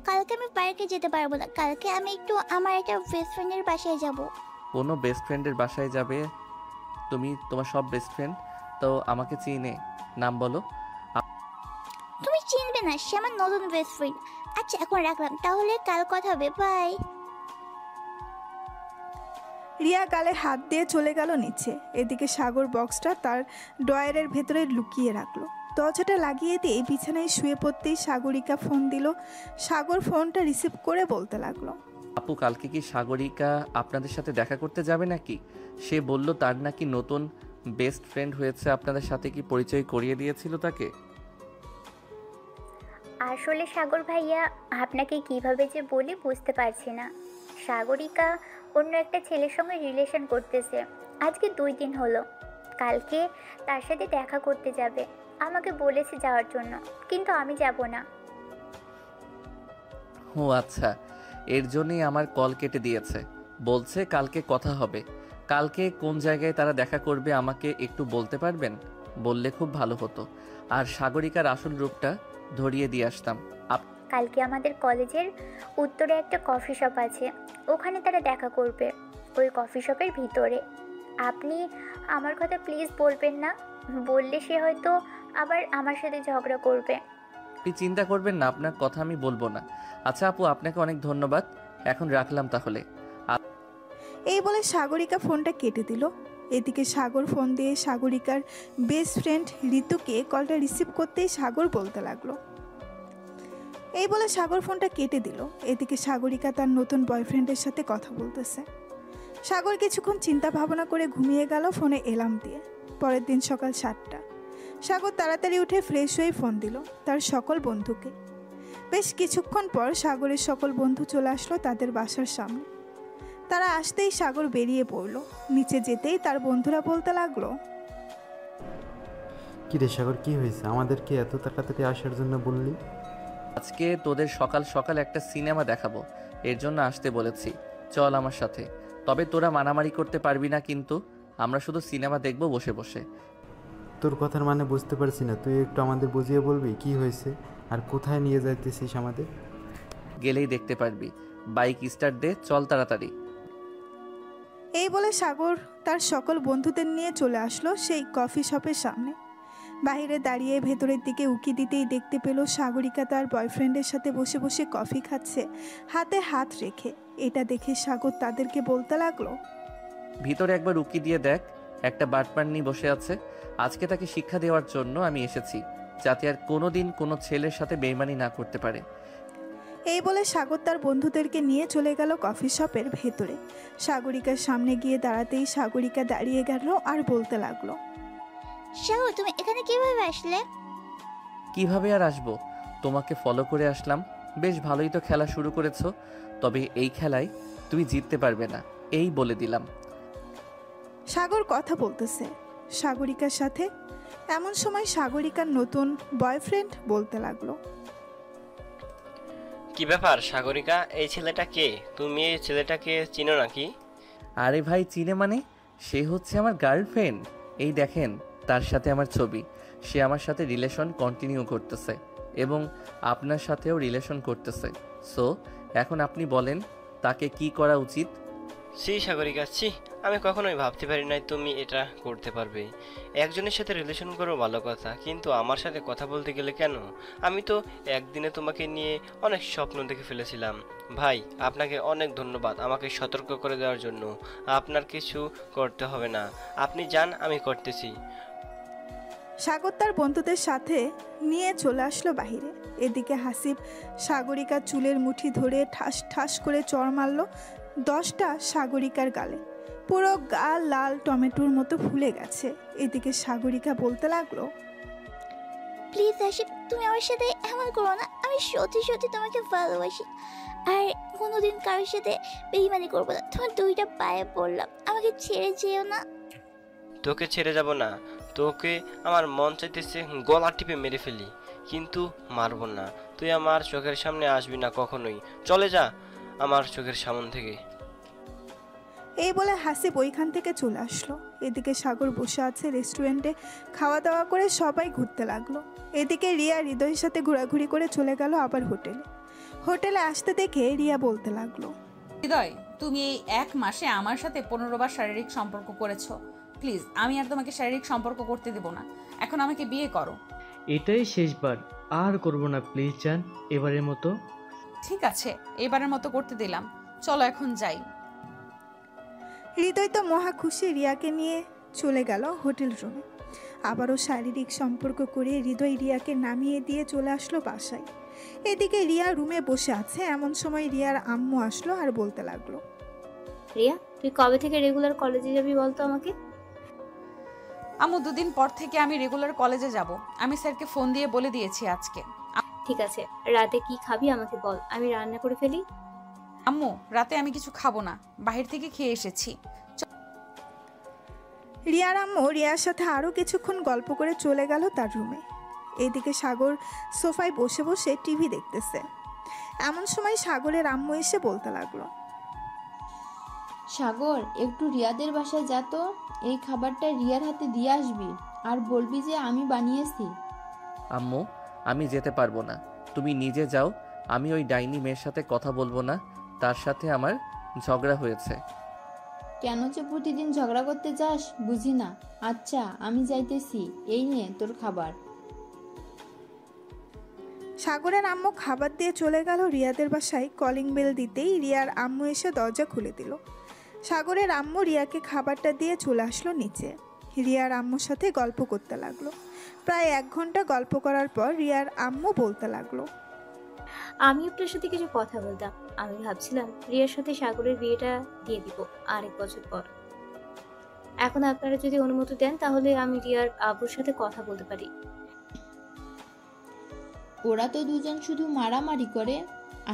কালকে আমি পার্কে যেতে পারবো না, কালকে আমি একটু আমার একটা বেস্ট ফ্রেন্ডের বাসায় যাব। কোনো বেস্ট ফ্রেন্ডের বাসায় যাবে তুমি? তোমার সব বেস্ট ফ্রেন্ড তো আমাকে চিনে, নাম বলো। তুমি চিনবে না, সে আমার নতুন বেস্ট ফ্রেন্ড। আচ্ছা এখন রাখলাম, তাহলে কাল কথা হবে, বাই। রিয়া গালে হাত দিয়ে চলে গেল নিচে। এদিকে সাগর বক্সটা তার ড্রয়ারের ভেতরে লুকিয়ে রাখলো। দরজাটা লাগিয়ে দিয়ে বিছানায় শুয়ে পড়তেই সাগরিকা ফোন দিল। সাগর ফোনটা রিসিভ করে বলতে লাগলো, আপু, কালকে কি সাগরিকা আপনাদের সাথে দেখা করতে যাবে নাকি? সে বলল তার নাকি নতুন বেস্ট ফ্রেন্ড হয়েছে, আপনাদের সাথে কি পরিচয় করিয়ে দিয়েছিল তাকে? আসলে সাগর ভাইয়া, আপনাকে কিভাবে যে বলি বুঝতে পারছি না। সাগরিকা অন্য একটা ছেলের সঙ্গে রিলেশন করতেছে, আজকে 2 দিন হলো। কালকে তার সাথে দেখা করতে যাবে, আমাকে বলেছে যাওয়ার জন্য, কিন্তু আমি যাব না। ও আচ্ছা, এর জন্যই আমার কল কেটে দিয়েছে। বলছে কালকে কথা হবে। কালকে কোন জায়গায় তারা দেখা করবে আমাকে একটু বলতে পারবেন? বললে খুব ভালো হতো, আর সাগরিকার আসল রূপটা ধরিয়ে দিয়ে আসতাম। কালকে আমাদের কলেজের উত্তরে একটা কফি শপ আছে, ওখানে তারা দেখা করবে, ওই কফি শপের ভিতরে। আপনি আমার কথা প্লিজ বলবেন না, বললে সে হয়তো আবার আমার সাথে ঝগড়া করবে। আপনি চিন্তা করবেন না, আপনার কথা আমি বলবো না। আচ্ছা আপু, আপনাকে অনেক ধন্যবাদ, এখন রাখলাম তাহলে। এই বলে সাগরিকা ফোনটা কেটে দিল। এদিকে সাগর ফোন দিয়ে সাগরিকার বেস্ট ফ্রেন্ড ঋতুকে কলটা রিসিভ করতেই সাগর বলতে লাগলো। এই বলে সাগর ফোনটা কেটে দিল। এদিকে সাগরিকা তার নতুন বয়ফ্রেন্ডের সাথে কথা বলতেছে। সাগর কিছুক্ষণ চিন্তা ভাবনা করে ঘুমিয়ে গেল ফোনে এলার্ম দিয়ে। পরের দিন সকাল 7টা। সাগর তাড়াতাড়ি উঠে ফ্রেশ হয়ে ফোন দিল তার সকল বন্ধুকে। বেশ কিছুক্ষণ পর সাগরের সকল বন্ধু চলে আসলো তাদের বাসার সামনে। তারা আসতেই সাগর বেরিয়ে পড়ল। নিচে যেতেই তার বন্ধুরা বলতে লাগলো, কি রে সাগর, কি হয়েছে? আমাদেরকে এত তাড়াতাড়ি আসার জন্য বললি? আজকে তোদের সকাল সকাল একটা সিনেমা দেখাবো, এর জন্য আসতে বলেছি, চল আমার সাথে। তবে তোরা মানামারি করতে পারবি না, কিন্তু আমরা শুধু সিনেমা দেখব বসে বসে। তোর কথার মানে বুঝতে পারছি না, তুই একটু আমাদের বুঝিয়ে বলবি কি হয়েছে আর কোথায় নিয়ে যাইতেছিস আমাদের? গেলেই দেখতে পারবি। বাইক স্টার্ট দে, চল তাড়াতাড়ি। এই বলে সাগর তার সকল বন্ধুদের নিয়ে চলে আসলো সেই কফি শপের সামনে। বাইরে দাঁড়িয়ে ভেতরের দিকে উকি দিতেই দেখতে পেল সাগরিকা তার বয়ফ্রেন্ডের সাথে বসে বসে কফি খাচ্ছে, হাতে হাত রেখে। এটা দেখে সাগর তাদেরকে বলতে লাগলো, ভিতরে একবার উকি দিয়ে দেখ, একটা বাটপান্নি বসে আছে। আজকে তাকে শিক্ষা দেওয়ার জন্য আমি এসেছি, যাতে আর কোনোদিন কোনো ছেলের সাথে বেইমানি না করতে পারে। এই বলে সাগর তার বন্ধুদেরকে নিয়ে চলে গেল কফি শপের ভেতরে। সাগরিকার সামনে গিয়ে দাঁড়াতেই সাগরিকা দাঁড়িয়ে গেল আর বলতে লাগলো, সাগর তুমি এখানে কিভাবে আসলে? কিভাবে আর আসবো, তোমাকে ফলো করে আসলাম। বেশ ভালোই তো খেলা শুরু করেছো, তবে এই খেলায় তুমি জিততে পারবে না, এই বলে দিলাম। সাগর কথা বলতেছে সাগরিকার সাথে। এমন সময় সাগরিকার নতুন বয়ফ্রেন্ড বলতে লাগলো, কি ব্যাপার সাগরিকা, এই ছেলেটা কে? তুমি এই ছেলেটাকে চিনো নাকি? আরে ভাই, চিনে মানে? সে হচ্ছে আমার গার্লফ্রেন্ড। এই দেখেন, তার সাথে আমার ছবি। সে আমার সাথে রিলেশন কন্টিনিউ করতেছে এবং আপনার সাথেও রিলেশন করতেছে। সো এখন আপনি বলেন তাকে কি করা উচিত? ছি সাগরিকা, ছি, আমি কখনোই ভাবতে পারি নাই তুমি এটা করতে পারবে। একজনের সাথে রিলেশন করো ভালো কথা, কিন্তু আমার সাথে কথা বলতে গেলে কেন? আমি তো একদিনে তোমাকে নিয়ে অনেক স্বপ্ন দেখে ফেলেছিলাম। ভাই, আপনাকে অনেক ধন্যবাদ আমাকে সতর্ক করে দেওয়ার জন্য। আপনার কিছু করতে হবে না, আপনি যান, আমি করতেছি। সাগর তার বন্ধুদের সাথে নিয়ে চলে আসলো বাহিরে। এদিকে হাসিব সাগরিকার চুলের মুঠি ধরে ঠাস ঠাস করে চড় মারল 10টা সাগরিকার গালে। পুরো গা লাল টমেটোর মতো ফুলে গেছে। এদিকে সাগরিকা বলতে লাগলো, প্লিজ হাসিব, তুমি আমার সাথে এমন করো না। আমি সত্যি সত্যি তোমাকে ভালোবাসি, আর কোনোদিন কারোর সাথে বেইমানি করবো না। তোমার 2টা পায়ে পড়লাম, আমাকে ছেড়ে যেও না। তোকে ছেড়ে যাব না, তোকে আমার মন চাইতেছে গলা টিপে মেরে ফেলি, কিন্তু মারব না। তুই আমার চোখের সামনে আসবি না কখনোই, চলে যা আমার চোখের সামনে থেকে। এই বলে হাসিব ওইখান থেকে চলে আসলো। এদিকে সাগর বসে আছে রেস্টুরেন্টে, খাওয়া দাওয়া করে সবাই ঘুরতে লাগলো। এদিকে রিয়া হৃদয়ের সাথে ঘোরাঘুরি করে চলে গেল আবার হোটেলে আসতে দেখে রিয়া বলতে লাগলো, হৃদয়, তুমি এই 1 মাসে আমার সাথে 15 বার শারীরিক সম্পর্ক করেছো। প্লিজ, আমি আর তোমাকে শারীরিক সম্পর্ক করতে দেব না। এখন আমাকে বিয়ে করো। এটাই শেষবার, আর করব না প্লিজ জান, এবারের মতো। ঠিক আছে, এবারের মতো করতে দিলাম, চলো এখন যাই। হৃদয় তো মহা খুশি রিয়াকে নিয়ে চলে গেল হোটেল রুমে। আবারও শারীরিক সম্পর্ক করে হৃদয় রিয়াকে নামিয়ে দিয়ে চলে আসলো বাসায়। এদিকে রিয়া রুমে বসে আছে, এমন সময় রিয়ার আম্মু আসলো আর বলতে লাগলো, রিয়া, তুই কবে থেকে রেগুলার কলেজে যাবি বলতো আমাকে? আম্মু, 2 দিন পর থেকে আমি রেগুলার কলেজে যাব। আমি স্যারকে ফোন দিয়ে বলে দিয়েছি আজকে। ঠিক আছে, রাতে কি খাবি আমাকে বল, আমি রান্না করে ফেলি। আম্মু, রাতে আমি কিছু খাবো না, বাহির থেকে খেয়ে এসেছি। রিয়ার আম্মু রিয়ার সাথে আরও কিছুক্ষণ গল্প করে চলে গেল তার রুমে। এদিকে সাগর সোফায় বসে বসে টিভি দেখতেছে। এমন সময় সাগরের আম্মু এসে বলতে লাগলো, সাগর, একটু রিয়াদের বাসায় যা তো, এই খাবারটা রিয়ার হাতে দিয়ে আসবি আর বলবি যে আমি বানিয়েছি। আম্মু, আমি যেতে পারবো না, তুমি নিজে যাও। আমি ওই ডাইনি মেয়ের সাথে কথা বলবো না, তার সাথে আমার ঝগড়া হয়েছে। কেন যে প্রতিদিন ঝগড়া করতে যাস বুঝি না। আচ্ছা, আমি যাইতেছি, এই নে তোর খাবার। সাগরের আম্মু খাবার দিয়ে চলে গেল রিয়াদের বাসায়। কলিং বেল দিতেই রিয়ার আম্মু এসে দরজা খুলে দিল। সাগরের আম্মু রিয়াকে খাবারটা দিয়ে চলে আসলো নিচে। রিয়ার আম্মুর সাথে গল্প করতে লাগলো। প্রায় 1 ঘন্টা গল্প করার পর রিয়ার আম্মু বলতে লাগলো, আমি আপনার সাথে কিছু কথা বলতাম। আমি ভাবছিলাম রিয়ার সাথে সাগরের বিয়েটা দিয়ে দিব আরেক বছর পর। এখন আপনারা যদি অনুমতি দেন তাহলে আমি রিয়ার আব্বুর সাথে কথা বলতে পারি। ওরা তো দুজন শুধু মারামারি করে,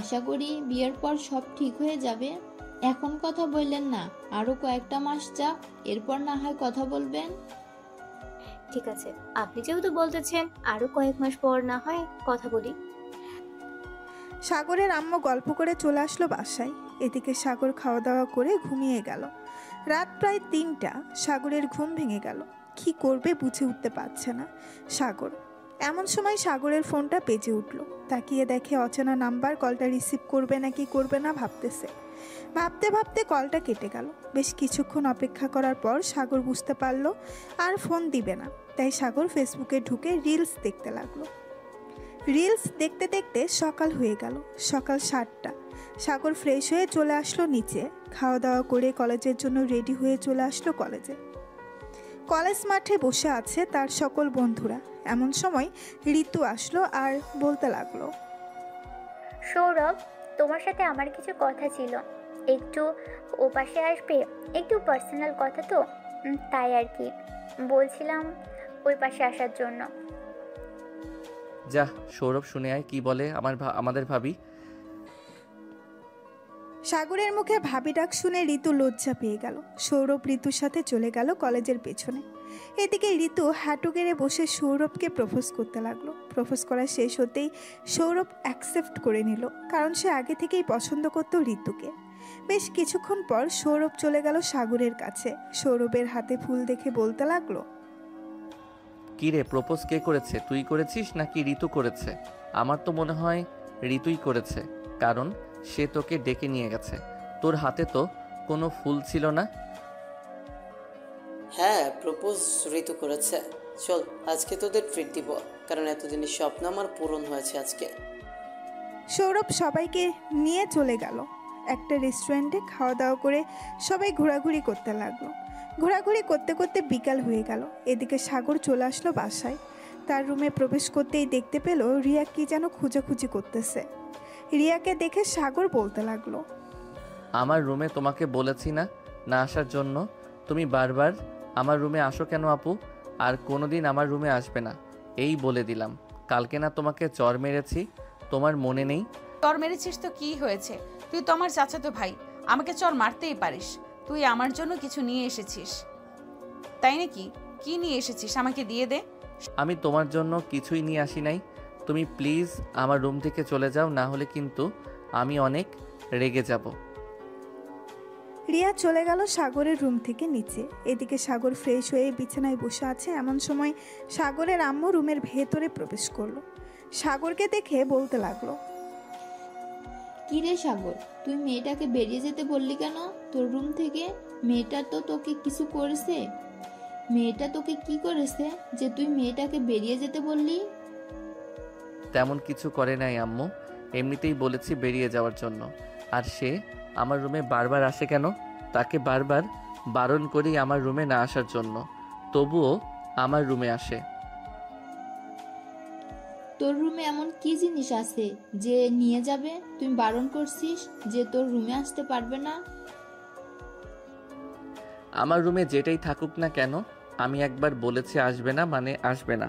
আশা করি বিয়ের পর সব ঠিক হয়ে যাবে। এখন কথা বললেন না, আরো কয়েকটা মাস যাক, এরপর না হয় কথা বলবেন। ঠিক আছে, আপনি যেহেতু বলতেছেন আরো কয়েক মাস পর না হয় কথা বলি। সাগরের আম্মু গল্প করে চলে আসলো বাসায়। এদিকে সাগর খাওয়া দাওয়া করে ঘুমিয়ে গেল। রাত প্রায় 3টা। সাগরের ঘুম ভেঙে গেল। কি করবে বুঝে উঠতে পারছে না সাগর। এমন সময় সাগরের ফোনটা বেজে উঠল। তাকিয়ে দেখে অচেনা নাম্বার। কলটা রিসিভ করবে নাকি করবে না ভাবতেছে। ভাবতে ভাবতে কলটা কেটে গেল। বেশ কিছুক্ষণ অপেক্ষা করার পর সাগর বুঝতে পারলো আর ফোন দিবে না। তাই সাগর ফেসবুকে ঢুকে রিলস দেখতে লাগলো। রিলস দেখতে দেখতে সকাল হয়ে গেল। সকাল 7টা। সাগর ফ্রেশ হয়ে চলে আসলো নিচে। খাওয়া দাওয়া করে কলেজের জন্য রেডি হয়ে চলে আসলো কলেজে। কলেজ মাঠে বসে আছে তার সকল বন্ধুরা। এমন সময় ঋতু আসলো আর বলতে লাগলো, সৌরভ, তোমার সাথে আমার কিছু কথা ছিল, একটু ও পাশে আসবে? একটু পার্সোনাল কথা তো, তাই আর কি বলছিলাম ওই পাশে আসার জন্য। যা, সৌরভ শুনে আয় কি বলে আমাদের ভাবি। সাগরের মুখে ভাবি ডাক শুনে ঋতু লজ্জা পেয়ে গেল। সৌরভ ঋতুর সাথে চলে গেল কলেজের পেছনে। এদিকে ঋতু হাঁটু গেড়ে বসে সৌরভকে প্রপোজ করতে লাগলো। প্রপোজ করা শেষ হতেই সৌরভ অ্যাকসেপ্ট করে নিল, কারণ সে আগে থেকেই পছন্দ করত ঋতুকে। বেশ কিছুক্ষণ পর সৌরভ চলে গেল সাগরের কাছে। সৌরভের হাতে ফুল দেখে বলতে লাগলো, কি রে, প্রপোজ কে করেছে? তুই করেছিস নাকি ঋতু করেছে? আমার তো মনে হয় ঋতুই করেছে, কারণ সে তোকে ডেকে নিয়ে গেছে। তোর হাতে তো কোনো ফুল ছিল না। হ্যাঁ, প্রপোজ ঋতু করেছে। চল, আজকে তোদের ট্রিট দিব, কারণ এতদিনের স্বপ্ন আমার পূরণ হয়েছে আজকে। সৌরভ সবাইকে নিয়ে চলে গেল একটা রেস্টুরেন্টে। খাওয়া দাওয়া করে সবাই ঘোরাঘুরি করতে লাগলো। ঘোরাঘুরি করতে করতে বিকাল হয়ে গেল। এদিকে সাগর চলে আসলো বাসায়। তার রুমে প্রবেশ করতেই দেখতে পেল রিয়া কি যেন খোঁজাখুঁজি করতেছে। রিয়াকে দেখে সাগর বলতে লাগলো, আমার রুমে তোমাকে বলেছি না না আসার জন্য? তুমি বারবার আমার রুমে আসো কেন আপু? আর কোনোদিন আমার রুমে আসবে না, এই বলে দিলাম। কালকে না তোমাকে চর মেরেছি, তোমার মনে নেই? চর মেরেছিস তো কি হয়েছে? তুই তো আমার চাচাতো ভাই, আমাকে চর মারতেই পারিস। তুই আমার জন্য কিছু নিয়ে এসেছিস তাই নাকি? কি নিয়ে এসেছিস আমাকে দিয়ে দে। আমি তোমার জন্য কিছুই নিয়ে আসি নাই। তুমি প্লিজ আমার রুম থেকে চলে যাও, না হলে কিন্তু আমি অনেক রেগে যাব। রিয়া চলে গেল সাগরের রুম থেকে নিচে। এদিকে সাগর ফ্রেশ হয়ে বিছানায় বসে আছে। এমন সময় সাগরের আম্মু রুমের ভেতরে প্রবেশ করলো। সাগরকে দেখে বলতে লাগলো, কি রে সাগর, তুই মেয়েটাকে বেরিয়ে যেতে বললি কেন তোর রুম থেকে? মেয়েটা তো তোকে কিছু করেছে? মেয়েটা তোকে কি করেছে যে তুই মেয়েটাকে বেরিয়ে যেতে বললি? তেমন কিছু করে নাই আম্মু, এমনিতেই বলেছি বেরিয়ে যাওয়ার জন্য। আর সে আমার রুমে বারবার আসে কেন? তাকে বারবার বারণ করি আমার রুমে না আসার জন্য, তবুও আমার রুমে আসে। তোর রুমে এমন কি জিনিস আছে যে নিয়ে যাবে? তুই বারণ করছিস যে তোর রুমে আসতে পারবে না? আমার রুমে যেটাই থাকুক না কেন, আমি একবার বলেছি আসবে না মানে আসবে না।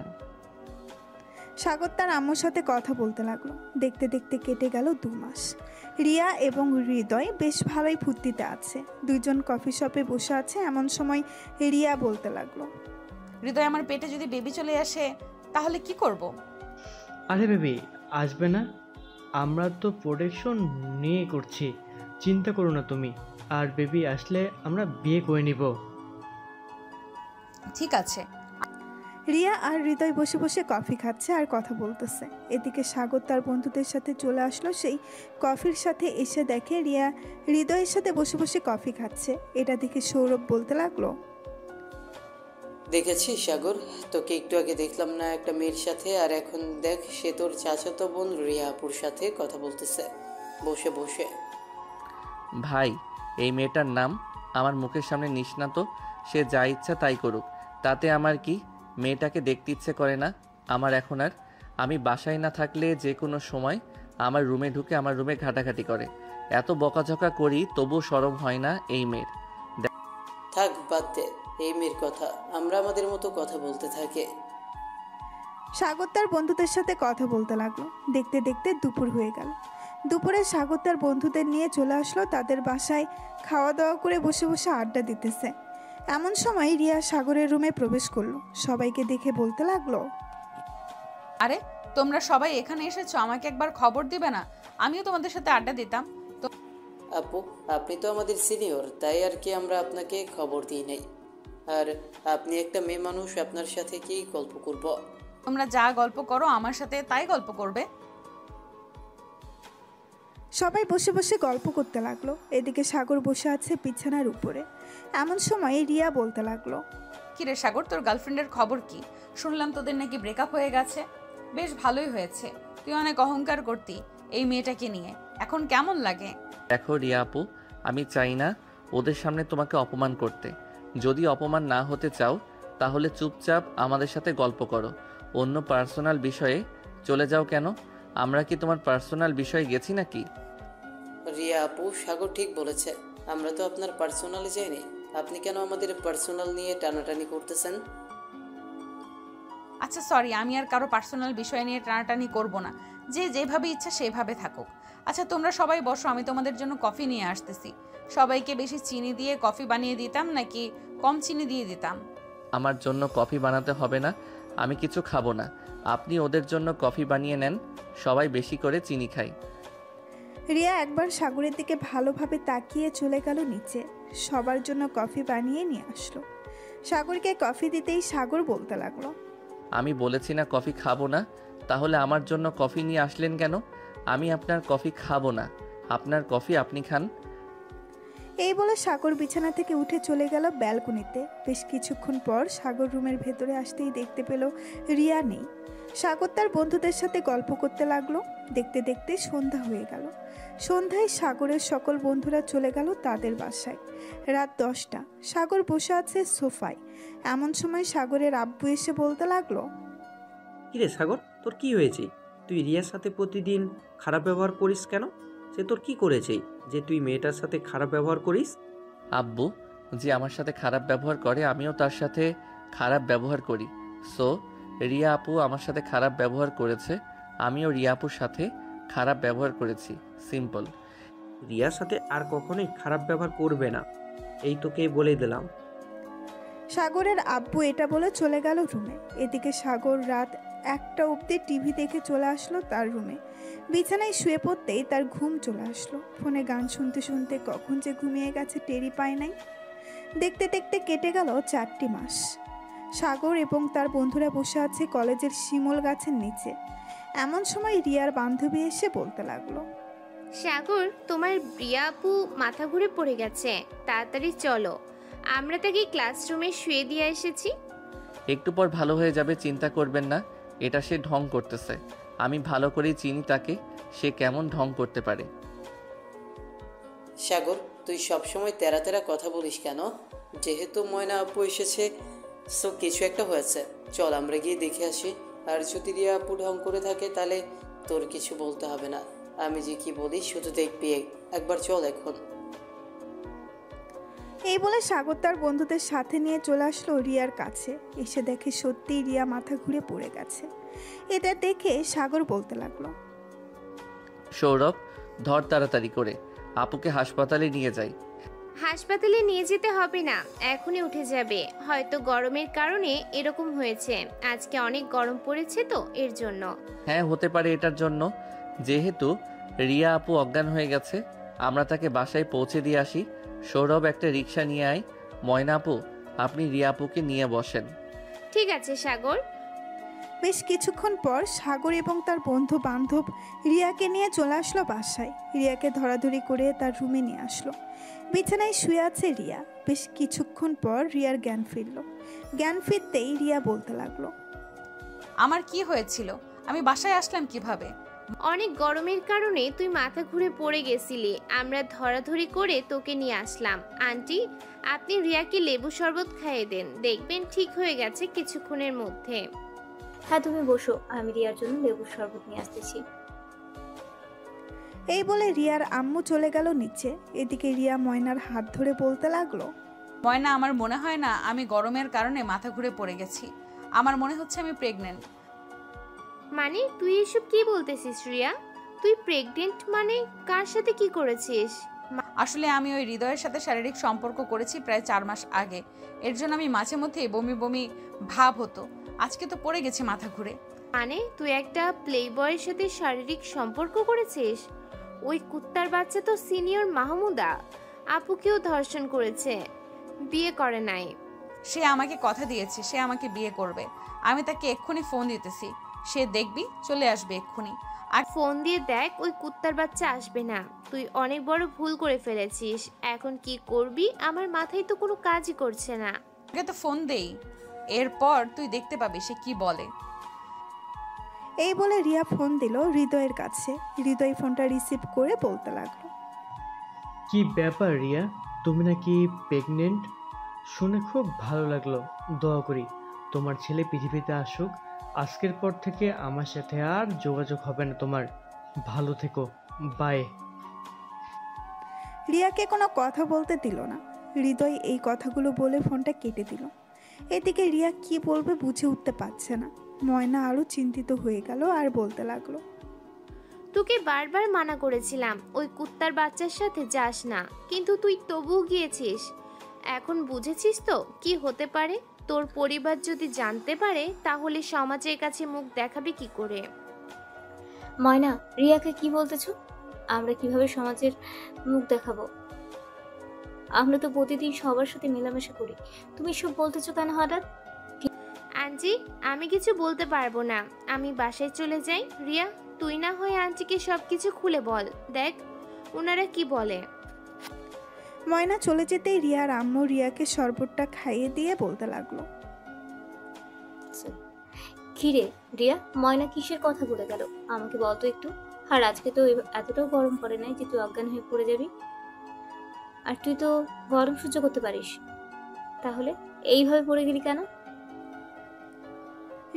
সাগর তার আম্মুর সাথে কথা বলতে লাগলো। দেখতে দেখতে কেটে গেল 2 মাস। রিয়া এবং হৃদয় বেশ ভালোই ফুর্তিতে আছে। দুইজন কফি শপে বসে আছে। এমন সময় রিয়া বলতে লাগলো, হৃদয়, আমার পেটে যদি বেবি চলে আসে তাহলে কি করব? আরে বেবি আসবে না, আমরা তো প্রোটেকশন নিয়ে করছি, চিন্তা করো না তুমি। আর বেবি আসলে আমরা বিয়ে করে নিব। ঠিক আছে। রিয়া আর হৃদয় বসে বসে কফি খাচ্ছে আর কথা বলতেছে। এদিকে সাগর তার বন্ধুদের সাথে চলে আসলো। সেই কফির সাথে এসে দেখে রিয়া হৃদয়ের সাথে বসে বসে কফি খাচ্ছে। এটা দেখে সৌরভ বলতে লাগলো, দেখেছিস সাগর, তোকে একটু আগে দেখলাম না একটা মেয়ের সাথে, আর এখন দেখ সে তোর চাচাতো বোন রিয়া আপুর সাথে কথা বলতেছে বসে বসে। ভাই, এই মেয়েটার নাম আমার মুখের সামনে নিস না তো। সে যা ইচ্ছা তাই করুক, তাতে আমার কি? মেয়েটাকে দেখতে ইচ্ছে করে না আমার এখন আর। আমি বাসায় না থাকলে যে কোনো সময় আমার রুমে ঢুকে আমার রুমে ঘাটাঘাটি করে। এত বকাঝকা করি তবুও শরম হয় না এই মেয়ের। থাক, বাদ দে এই মেয়ের কথা, আমরা আমাদের মতো কথা বলতে থাকি। সাগর তার বন্ধুদের সাথে কথা বলতে লাগলো। দেখতে দেখতে দুপুর হয়ে গেল। দুপুরে সাগর তার বন্ধুদের নিয়ে চলে আসলো তাদের বাসায়। খাওয়া দাওয়া করে বসে বসে আড্ডা দিতেছে। এমন সময় রিয়া সাগরের রুমে প্রবেশ করলো। সবাইকে দেখে বলতে লাগলো, আরে তোমরা সবাই এখানে এসেছো, আমাকে একবার খবর দিবে না? আমিও তোমাদের সাথে আড্ডা দিতাম। তো আপু, আপনি তো আমাদের সিনিয়র, তাই আর কি আমরা আপনাকে খবর দিই নাই। আর আপনি একটা মেয়ে মানুষ, আপনার সাথে কি গল্প করব? তোমরা যা গল্প করো আমার সাথে তাই গল্প করবে। সবাই বসে বসে গল্প করতে লাগলো। এদিকে সাগর বসে আছে বিছানার উপরে। এমন সময় রিয়া বলতে লাগলো, কি রে সাগর, তোর গার্লফ্রেন্ডের খবর কি? শুনলাম তোদের নাকি ব্রেকআপ হয়ে গেছে। বেশ ভালোই হয়েছে, তুই অনেক অহংকার করতি এই মেয়েটাকে নিয়ে, এখন কেমন লাগে? দেখো রিয়া আপু, আমি চাই না ওদের সামনে তোমাকে অপমান করতে। যদি অপমান না হতে চাও তাহলে চুপচাপ আমাদের সাথে গল্প করো, অন্য পার্সোনাল বিষয়ে চলে যাও কেন? আমরা কি তোমার পার্সোনাল বিষয়ে গেছি নাকি? রিয়া আপু, সাগর ঠিক বলেছে, আমরা তো আপনার পার্সোনালি যাইনি। আপনি কেন আমাদের পার্সোনাল নিয়ে টানাটানি করতেছেন? আচ্ছা সরি, আমি আর কারো পার্সোনাল বিষয় নিয়ে টানাটানি করব না। যে যেভাবে ইচ্ছা সেভাবে থাকুক। আচ্ছা তোমরা সবাই বসো, আমি তোমাদের জন্য কফি নিয়ে আসতেছি। সবাইকে বেশি চিনি দিয়ে কফি বানিয়ে দিতাম নাকি কম চিনি দিয়ে দিতাম? আমার জন্য কফি বানাতে হবে না, আমি কিছু খাবো না। আপনি ওদের জন্য কফি বানিয়ে নেন, সবাই বেশি করে চিনি খাই। রিয়া একবার সাগরের দিকে ভালোভাবে তাকিয়ে চলে গেল নিচে। সবার জন্য কফি বানিয়ে নিয়ে আসলো। সাগরকে কফি দিতেই সাগর বলতে লাগলো, আমি বলেছি না কফি খাবো না, তাহলে আমার জন্য কফি নিয়ে আসলেন কেন? আমি আপনার কফি খাবো না, আপনার কফি আপনি খান। এই বলে সাগর বিছানা থেকে উঠে চলে গেল ব্যালকনিতে। বেশ কিছুক্ষণ পর সাগর রুমের ভেতরে আসতেই দেখতে পেল রিয়া নেই। সাগর তার বন্ধুদের সাথে গল্প করতে লাগলো। দেখতে দেখতে সন্ধ্যা হয়ে গেল। সন্ধ্যায় সাগরের সকল বন্ধুরা চলে গেল তাদের বাসায়। রাত 10টা। সাগর বসে আছে সোফায়। এমন সময় সাগরের আব্বু এসে বলতে লাগলো, কিরে সাগর, তোর কি হয়েছে? তুই রিয়ার সাথে প্রতিদিন খারাপ ব্যবহার করিস কেন? সে তোর কি করেছে যে তুই মেয়েটার সাথে খারাপ ব্যবহার করিস? আব্বু যে আমার সাথে খারাপ ব্যবহার করে আমিও তার সাথে খারাপ ব্যবহার করি। সো রিয়া আপু আমার সাথে খারাপ ব্যবহার করেছে, আমিও রিয়া আপুর সাথে খারাপ ব্যবহার করেছি, সিম্পল। রিয়ার সাথে আর কখনোই খারাপ ব্যবহার করবে না, এই তোকে বলে দিলাম। সাগরের আব্বু এটা বলে চলে গেল রুমে। এদিকে সাগর রাত 1টা অবধি টিভি দেখে চলে আসলো তার রুমে। বিছানায় শুয়ে পড়তেই তার ঘুম চলে আসলো। ফোনে গান শুনতে শুনতে কখন যে ঘুমিয়ে গেছে টেরই পায় নাই। দেখতে দেখতে কেটে গেল 4টি মাস। সাগর এবং তার বন্ধুরা বসে আছে কলেজের শিমুল গাছের নিচে। এমন সময় রিয়ার বান্ধবী এসে বলতে লাগলো, সাগর, তোমার রিয়া আপু মাথা ঘুরে পড়ে গেছে, তাড়াতাড়ি চলো, আমরা তাকে ক্লাসরুমে শুয়ে দিয়ে এসেছি। একটু পর ভালো হয়ে যাবে, চিন্তা করবেন না। এটা সে ঢং করতেছে, আমি ভালো করেই চিনি তাকে, সে কেমন ঢং করতে পারে। সাগর, তুই সবসময় তেরা তেরা কথা বলিস কেন? যেহেতু ময়না আপু এসেছে, সো কিছু একটা হয়েছে। চল আমরা গিয়ে দেখে আসি। আর যদি রিয়া আপু ঢং করে থাকে তাহলে তোর কিছু বলতে হবে না, আমি যে কি বলি শুধু দেখবি। একবার চল এখন। এই বলে সাগর তার বন্ধুদের সাথে নিয়ে চলে আসলো রিয়ার কাছে। এসে দেখে সত্যিই রিয়া মাথা ঘুরে পড়ে গেছে। এটা দেখে সাগর বলতে লাগলো, সৌরভ, ধর তাড়াতাড়ি করে, আপুকে হাসপাতালে নিয়ে যাই। হাসপাতালে নিয়ে যেতে হবে না, এখনই উঠে যাবে। হয়তো গরমের কারণে এরকম হয়েছে, আজকে অনেক গরম পড়েছে তো এর জন্য। হ্যাঁ, হতে পারে এটার জন্য। যেহেতু রিয়া আপু অজ্ঞান হয়ে গেছে, আমরা তাকে বাসায় পৌঁছে দিয়ে আসি। সৌরভ, একটা রিক্সা নিয়ে আয়। ময়না আপু, আপনি রিয়া আপুকে নিয়ে বসেন। ঠিক আছে সাগর। বেশ কিছুক্ষণ পর সাগর এবং তার বন্ধু বান্ধব রিয়াকে নিয়ে চলে আসলো বাসায়। রিয়াকে ধরাধরি করে তার রুমে নিয়ে আসলো। বিছানায় শুয়ে আছে রিয়া। বেশ কিছুক্ষণ পর রিয়ার জ্ঞান ফিরল। জ্ঞান ফিরতেই রিয়া বলতে লাগলো, আমার কি হয়েছিল? আমি বাসায় আসলাম কিভাবে? অনেক গরমের কারণে তুই মাথা ঘুরে পড়ে গেছিলি, আমরা ধরাধরি করে তোকে নিয়ে আসলাম। আন্টি, আপনি রিয়াকে লেবু শরবত খাইয়ে দেন, দেখবেন ঠিক হয়ে গেছে কিছুক্ষণের মধ্যে। হ্যাঁ, তুমি বসো, আমি রিয়ার জন্য লেবুর শরবত নিয়ে আসতেছি। এই বলে রিয়ার আম্মু চলে গেল নিচে। এদিকে রিয়া ময়নার হাত ধরে বলতে লাগলো, ময়না, আমার মনে হয় না আমি গরমের কারণে মাথা ঘুরে পড়ে গেছি। আমার মনে হচ্ছে আমি প্রেগনেন্ট। মানে তুই এসব কি বলতেছিস রিয়া? তুই প্রেগনেন্ট মানে? কার সাথে কি করেছিস? আসলে আমি ওই হৃদয়ের সাথে শারীরিক সম্পর্ক করেছি প্রায় 4 মাস আগে। এর জন্য আমি মাঝে মধ্যে বমি বমি ভাব হতো। আজকে তো পড়ে গেছে মাথা ঘুরে। মানে তুই একটা প্লে বয়ের সাথে শারীরিক সম্পর্ক করেছিস? ওই কুত্তার বাচ্চা তো সিনিয়র মাহমুদা আপুকেও ধর্ষণ করেছে, বিয়ে করে নাই। সে আমাকে কথা দিয়েছে সে আমাকে বিয়ে করবে। আমি তাকে এক্ষুনি ফোন দিতেছি, সে দেখবি চলে আসবে এক্ষুনি। আর ফোন দিয়ে দেখ, ওই কুত্তার বাচ্চা আসবে না। তুই অনেক বড় ভুল করে ফেলেছিস, এখন কি করবি আমার মাথায় তো কোনো কাজই করছে না। আগে তো ফোন দেই, এরপর তুই দেখতে পাবি সে কি বলে। এই বলে রিয়া ফোন দিল হৃদয়ের কাছে। হৃদয় ফোনটা রিসিভ করে বলতে লাগলো, কি ব্যাপার রিয়া, তুমি নাকি প্রেগনেন্ট? শুনে খুব ভালো লাগলো। দোয়া করি তোমার ছেলে পৃথিবীতে আসুক। আজকের পর থেকে আমার সাথে আর যোগাযোগ হবে না তোমার। ভালো থেকো, বাই। রিয়াকে কোনো কথা বলতে দিল না। হৃদয় এই কথাগুলো বলে ফোনটা কেটে দিল। এদিকে রিয়া কি বলবে বুঝে উঠতে পারছে না। ময়না আরো চিন্তিত হয়ে গেল আর বলতে লাগলো, তোকে বারবার মানা করেছিলাম ওই কুত্তার বাচ্চার সাথে যাস না, কিন্তু তুই তবুও গিয়েছিস। এখন বুঝেছিস তো কি হতে পারে? তোর পরিবার যদি জানতে পারে তাহলে সমাজের কাছে মুখ দেখাবে কি করে? ময়না, রিয়াকে কি বলতেছো? আমরা কিভাবে সমাজের মুখ দেখাবো? আমরা তো প্রতিদিন সবার সাথে মেলামেশা করি, তুমি সব বলতেছো কেন হঠাৎ? আন্টি, আমি কিছু বলতে পারবো না, আমি বাসায় চলে যাই। রিয়া, তুই না হয় আন্টিকে সব কিছু খুলে বল, দেখ ওনারা কি বলে। ময়না চলে যেতেই রিয়ার আম্মু রিয়াকে শরবতটা খাইয়ে দিয়ে বলতে লাগলো, কিরে রিয়া, ময়না কিসের কথা বলে গেল আমাকে বলতো একটু। আর আজকে তো এতটাও গরম পড়ে নাই যে তুই অজ্ঞান হয়ে পড়ে যাবি। আর তুই তো গরম সহ্য করতে পারিস, তাহলে এইভাবে পড়ে গেলি কেন?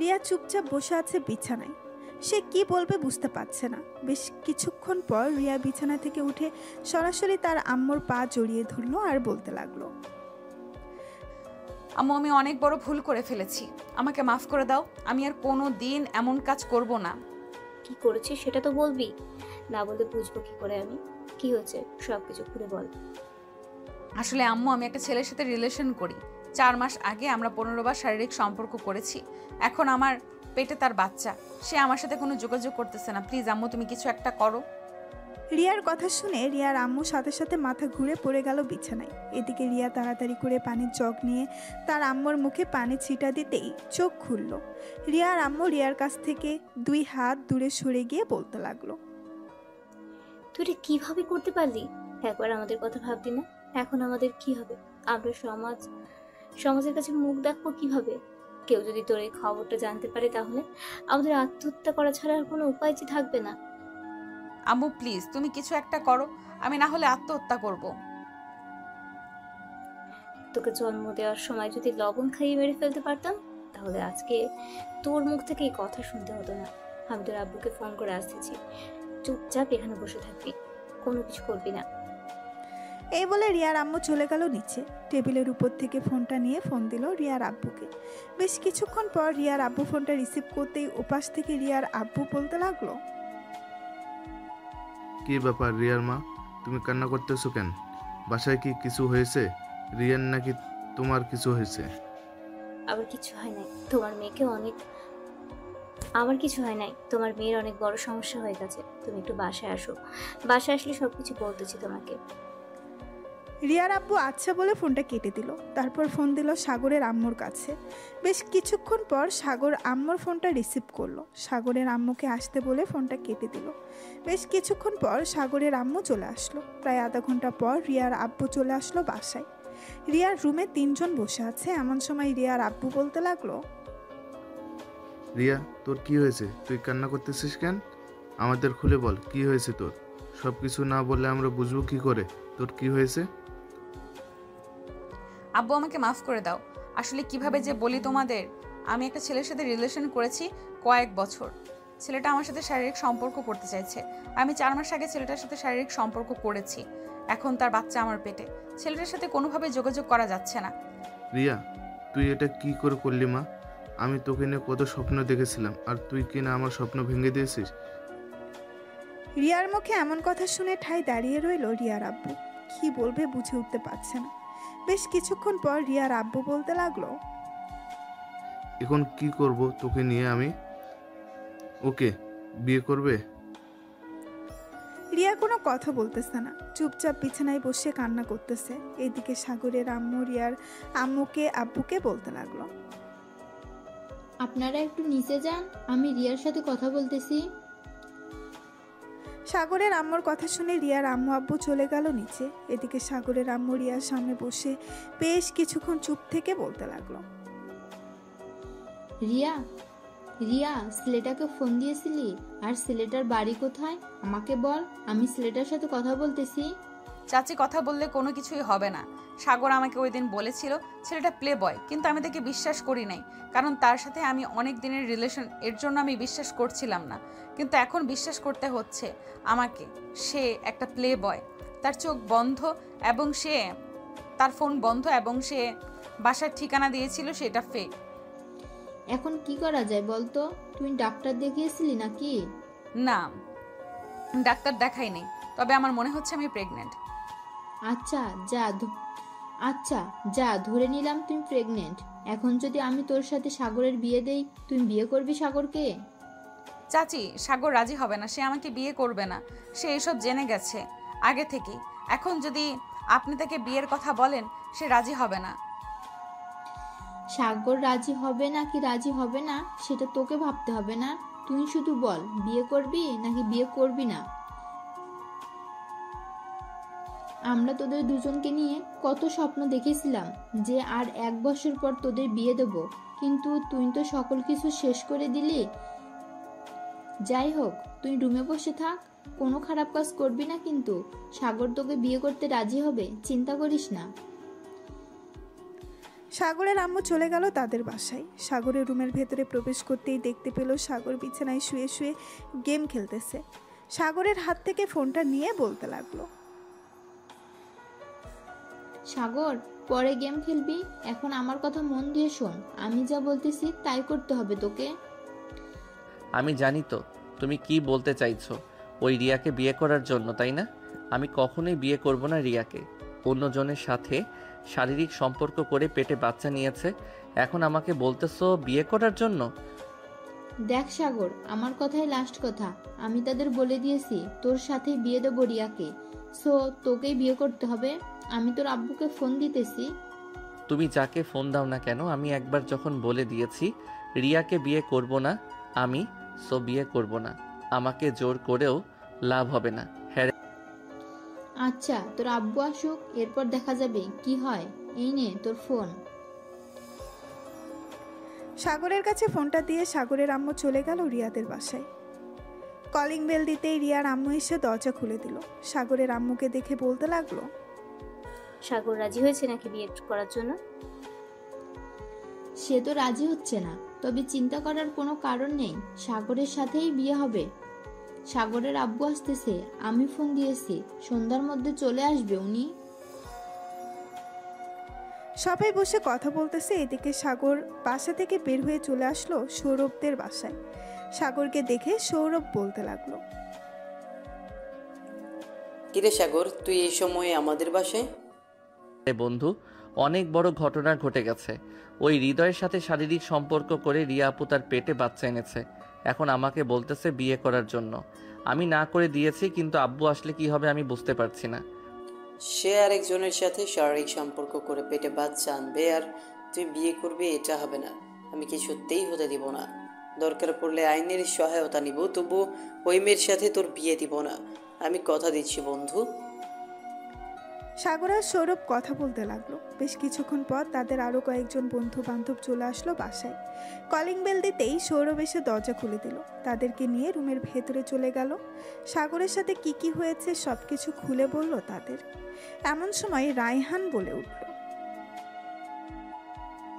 রিয়া চুপচাপ বসে আছে বিছানায়। সে কি বলবে বুঝতে পারছে না। বেশ কিছুক্ষণ পর রিয়া বিছানা থেকে উঠে সরাসরি তার আম্মুর পা জড়িয়ে ধরলো আর বলতে লাগলো, আম্মু, আমি অনেক বড় ভুল করে ফেলেছি, আমাকে মাফ করে দাও। আমি আর কোনো দিন এমন কাজ করব না। কি করেছিস সেটা তো বলবি, না বলতে বুঝবো কি করে আমি? কি হয়েছে সবকিছু খুলে বল। আসলে আম্মু, আমি একটা ছেলের সাথে রিলেশন করি। 4 মাস আগে আমরা 15 বার শারীরিক সম্পর্ক করেছি। এখন আমার পেটে তার বাচ্চা, সে আমার সাথে কোনো যোগাযোগ করতেছে না। প্লিজ আম্মু, তুমি কিছু একটা করো। রিয়ার কথা শুনে রিয়ার আম্মু সাথে সাথে মাথা ঘুরে পড়ে গেল বিছানায়। এদিকে রিয়া তাড়াতাড়ি করে পানির জগ নিয়ে তার আম্মুর মুখে পানি ছিটা দিতেই চোখ খুলল। রিয়ার আম্মু রিয়ার কাছ থেকে 2 হাত দূরে সরে গিয়ে বলতে লাগলো, তুই এটা কিভাবে করতে পারলি? একবার আমাদের কথা ভাবলি না? এখন আমাদের কি হবে? আমরা সমাজের কাছে মুখ দেখবো কিভাবে? কেউ যদি তোর এই খবরটা জানতে পারে তাহলে আমাদের আত্মহত্যা করা ছাড়া আর কোনো উপায় যে থাকবে না। আম্মু প্লিজ, তুমি কিছু একটা করো, আমি না হলে আত্মহত্যা করব। তোকে জন্ম দেওয়ার সময় যদি লবণ খাইয়ে মেরে ফেলতে পারতাম তাহলে আজকে তোর মুখ থেকে এই কথা শুনতে হতো না। আমি তোর আব্বুকে ফোন করে আসতেছি, চুপচাপ এখানে বসে থাকবি, কোনো কিছু করবি না। এই বলে রিয়ার আম্মু চলে গেল নিচে। টেবিলের উপর থেকে ফোনটা নিয়ে ফোন দিল রিয়ার আব্বুকে। বেশ কিছুক্ষণ পর রিয়ার আব্বু ফোনটা রিসিভ করতেই ওপাশ থেকে রিয়ার আব্বু বলতে লাগলো, কি ব্যাপার রিয়ার মা, তুমি কান্না করতেছো কেন? বাসায় কি কিছু হয়েছে? রিয়ার নাকি তোমার কিছু হয়েছে? আবার কিছু হয় নাই, তোমার মেয়েকে অনেক আমার কিছু হয় নাই, তোমার মেয়ের অনেক বড় সমস্যা হয়ে গেছে। তুমি একটু বাসায় আসো, বাসায় আসলে সবকিছু বলতেছি তোমাকে। রিয়ার আব্বু আচ্ছা বলে ফোনটা কেটে দিল। তারপর ফোন দিল সাগরের আম্মুর কাছে। বেশ কিছুক্ষণ পর সাগর আম্মুর ফোনটা রিসিভ করলো। সাগরের আম্মুকে আসতে বলে ফোনটা কেটে দিল। বেশ কিছুক্ষণ পর সাগরের আম্মু চলে আসলো। প্রায় আধা ঘন্টা পর রিয়ার আব্বু চলে আসলো বাসায়। রিয়ার রুমে 3 জন বসে আছে। এমন সময় রিয়ার আব্বু বলতে লাগলো, রিয়া, তোর কি হয়েছে? তুই কান্না করতেছিস কেন? আমাদের খুলে বল, কি হয়েছে তোর? সব কিছু না বললে আমরা বুঝবো কি করে তোর কি হয়েছে। আব্বু, আমাকে মাফ করে দাও। আসলে কিভাবে যে বলি তোমাদের, আমি একটা ছেলের সাথে রিলেশন করেছি কয়েক বছর। ছেলেটা আমার সাথে শারীরিক সম্পর্ক করতে চাইছে। আমি 4 মাস আগে ছেলেটার সাথে শারীরিক সম্পর্ক করেছি। এখন তার বাচ্চা আমার পেটে। ছেলেটার সাথে কোনোভাবে যোগাযোগ করা যাচ্ছে না। রিয়া, তুই এটা কি করে করলি মা? আমি তোকে নিয়ে কত স্বপ্ন দেখেছিলাম, আর তুই কি না আমার স্বপ্ন ভেঙে দিয়েছিস? রিয়ার মুখে এমন কথা শুনে ঠাই দাঁড়িয়ে রইল রিয়ার আব্বু। কি বলবে বুঝে উঠতে পারছে না। বেশ কিছুক্ষণ পর রিয়ার আব্বু বলতে লাগলো, এখন কি করব তোকে নিয়ে আমি? ওকে বিয়ে করবে? রিয়া কোনো কথা বলতেছে না, চুপচাপ বিছানায় বসে কান্না করতেছে। এদিকে সাগরের আম্মু রিয়ার আম্মুকে আব্বুকে বলতে লাগলো, আপনারা একটু নিচে যান, আমি রিয়ার সাথে কথা বলতেছি। সাগরের আম্মুর কথা শুনে রিয়ার আম্মু আব্বু চলে গেল নিচে। এদিকে সাগরের আম্মু রিয়ার সামনে বসে বেশ কিছুক্ষণ চুপ থেকে বলতে লাগলো, রিয়া, রিয়া, ছেলেটাকে ফোন দিয়েছিলি? আর ছেলেটার বাড়ি কোথায় আমাকে বল, আমি ছেলেটার সাথে কথা বলতেছি। চাচি, কথা বললে কোনো কিছুই হবে না। সাগর আমাকে ওই দিন বলেছিল ছেলেটা প্লে বয়, কিন্তু আমি তাকে বিশ্বাস করি নাই, কারণ তার সাথে আমি অনেক দিনের রিলেশন, এর জন্য আমি বিশ্বাস করছিলাম না। কিন্তু এখন বিশ্বাস করতে হচ্ছে আমাকে। সে একটা প্লে বয়, তার চোখ বন্ধ এবং তার ফোন বন্ধ, এবং সে বাসার ঠিকানা দিয়েছিল সেটা ফেক। এখন কি করা যায় বলতো? তুই ডাক্তার দেখিয়েছিলি নাকি? না, ডাক্তার দেখাই নেই, তবে আমার মনে হচ্ছে আমি প্রেগনেন্ট। আচ্ছা যা ধরে নিলাম তুই প্রেগনেন্ট। এখন যদি আমি তোর সাথে সাগরের বিয়ে দেই, তুই বিয়ে করবি সাগরকে? চাচি, সাগর রাজি হবে না, সে আমাকে বিয়ে করবে না। সে এসব জেনে গেছে আগে থেকেই। এখন যদি আপনি তাকে বিয়ের কথা বলেন, সে রাজি হবে না। সাগর রাজি হবে নাকি রাজি হবে না সেটা তোকে ভাবতে হবে না। তুই শুধু বল বিয়ে করবি নাকি বিয়ে করবি না। আমরা তোদের দুজনকে নিয়ে কত স্বপ্ন দেখেছিলাম যে আর 1 বছর পর তোদের বিয়ে দেব, কিন্তু তুই তো সকল কিছু শেষ করে দিলি। যাই হোক, তুই রুমে বসে থাক, কোনো খারাপ কাজ করবি না, কিন্তু সাগর তোকে বিয়ে করতে রাজি হবে, চিন্তা করিস না। সাগরের আম্মু চলে গেল তাদের বাসায়। সাগরের রুমের ভেতরে প্রবেশ করতেই দেখতে পেল সাগর বিছানায় শুয়ে শুয়ে গেম খেলতেছে। সাগরের হাত থেকে ফোনটা নিয়ে বলতে লাগলো, সাগর পরে গেম খেলবি, এখন আমার কথা মন দিয়ে শোন, আমি যা বলতেছি তাই করতে হবে তোকে। আমি জানি তো তুমি কি বলতে চাইছো, ওই রিয়াকে বিয়ে করার জন্য, তাই না? আমি কখনোই বিয়ে করব না রিয়াকে। অন্যজনের সাথে শারীরিক সম্পর্ক করে পেটে বাচ্চা নিয়েছে, এখন আমাকে বলতেছো বিয়ে করার জন্য? দেখ সাগর, আমার কথাই লাস্ট কথা, আমি তাদের বলে দিয়েছি তোর সাথে বিয়ে দেবো রিয়াকে, সো তোকেই বিয়ে করতে হবে। আমি তোর আব্বুকে ফোন দিতেছি। তুমি যাকে ফোন দাও না কেন, আমি একবার যখন বলে দিয়েছি রিয়াকে বিয়ে করব না আমি, সো বিয়ে করব না। আমাকে জোর করেও লাভ হবে না। হ্যাঁ আচ্ছা, তোর আব্বু আসুক, এরপর দেখা যাবে কি হয়। এই নে তোর ফোন। সাগরের কাছে ফোনটা দিয়ে সাগরের আম্মু চলে গেল রিয়াদের বাসায়। কলিং বেল দিতেই রিয়ার আম্মু এসে দরজা খুলে দিল। সাগরের আম্মুকে দেখে বলতে লাগলো, সাগর রাজি হয়েছে নাকি বিয়ে করার জন্য? সে তো রাজি হচ্ছে না, তবে চিন্তা করার কোনো কারণ নেই, সাগরের সাথেই বিয়ে হবে। সাগরের আব্বু আসতেছে, আমি ফোন দিয়েছি, সন্ধ্যার মধ্যে চলে আসবে উনি। সবাই বসে কথা বলতেছে, এদিকে সাগর বাসা থেকে বের হয়ে চলে আসলো সৌরভদের বাসায়। সাগরকে দেখে সৌরভ বলতে লাগলো, কিরে সাগর, তুই এই সময়ে আমাদের বাসায়? বন্ধু, অনেক বড় ঘটনা ঘটে গেছে। ওই হৃদয়ের সাথে শারীরিক সম্পর্ক করে রিয়া আপু তার পেটে বাচ্চা এনেছে, এখন আমাকে বলতেছে বিয়ে করার জন্য। আমি না করে দিয়েছি, কিন্তু আব্বু আসলে কি হবে আমি বুঝতে পারছি না। সে আরেকজনের সাথে শারীরিক সম্পর্ক করে পেটে বাচ্চা আনবে আর তুই বিয়ে করবি, এটা হবে না। আমি কিছুতেই হতে দিব না। দরকার পড়লে আইনের সহায়তা নিব, তবু ওই মেয়ের সাথে তোর বিয়ে দিব না, আমি কথা দিচ্ছি বন্ধু। সাগর আর সৌরভ কথা বলতে লাগলো। বেশ কিছুক্ষণ পর তাদের আরও কয়েকজন বন্ধু বান্ধব চলে আসলো বাসায়। কলিং বেল দিতেই সৌরভ এসে দরজা খুলে দিল। তাদেরকে নিয়ে রুমের ভেতরে চলে গেল। সাগরের সাথে কি কি হয়েছে সব কিছু খুলে বলল তাদের। এমন সময় রায়হান বলে উঠল,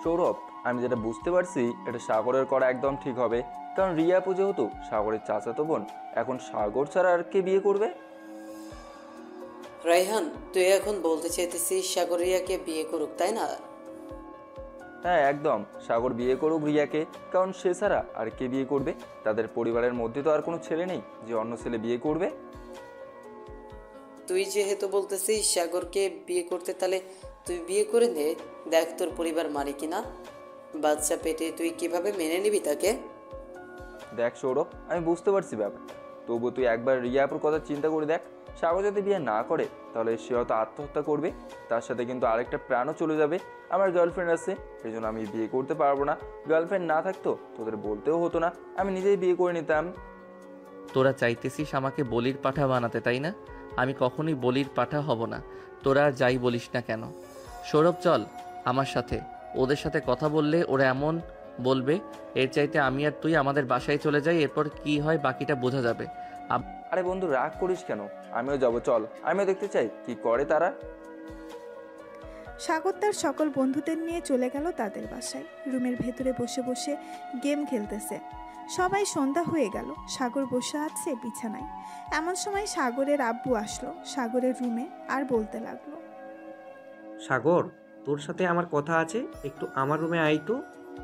সৌরভ, আমি যেটা বুঝতে পারছি এটা সাগরের করা একদম ঠিক হবে, কারণ রিয়া আপু যেহেতু সাগরের চাচাতো বোন, এখন সাগর ছাড়া আর কে বিয়ে করবে? রায়হান, তুই এখন বলতে চাইতেছিস সাগর রিয়াকে বিয়ে করুক, তাই না? হ্যাঁ একদম, সাগর বিয়ে করুক রিয়াকে, কারণ সে ছাড়া আর কে বিয়ে করবে? তাদের পরিবারের মধ্যে তো আর কোনো ছেলে নেই যে অন্য ছেলে বিয়ে করবে। তুই যেহেতু বলতেছিস সাগরকে বিয়ে করতে, তাহলে তুই বিয়ে করে নে, দেখ তোর পরিবার মানে কিনা। বাচ্চা পেটে তুই কিভাবে মেনে নিবি তাকে? দেখ সৌরভ, আমি বুঝতে পারছি ব্যাপার, তবু তুই একবার রিয়া আপুর কথা চিন্তা করে দেখ। সাগর যদি বিয়ে না করে তাহলে সে হয়তো আত্মহত্যা করবে, তার সাথে কিন্তু আরেকটা প্রাণও চলে যাবে। আমার গার্লফ্রেন্ড আছে, এই জন্য আমি বিয়ে করতে পারবো না। গার্লফ্রেন্ড না থাকতো তোদের বলতেও হতো না, আমি নিজেই বিয়ে করে নিতাম। তোরা চাইতেছিস আমাকে বলির পাঠা বানাতে, তাই না? আমি কখনোই বলির পাঠা হব না, তোরা আর যাই বলিস না কেন। সৌরভ চল আমার সাথে, ওদের সাথে কথা বললে ওরা এমন বলবে, এর চাইতে আমি আর তুই আমাদের বাসায় চলে যাই, এরপর কি হয় বাকিটা বোঝা যাবে। আরে বন্ধু রাগ করিস কেন, আমিও যাবো, চল, আমিও দেখতে চাই কি করে তারা। সাগর তার সকল বন্ধুদের নিয়ে চলে গেল তাদের বাসায়। রুমের ভেতরে বসে বসে গেম খেলতেছে। সবাই সন্ধ্যা হয়ে গেল। সাগর বসে আছে বিছানায়। এমন সময় সাগরের আব্বু আসলো সাগরের রুমে আর বলতে লাগলো, সাগর, তোর সাথে আমার কথা আছে, একটু আমার রুমে আয় তো।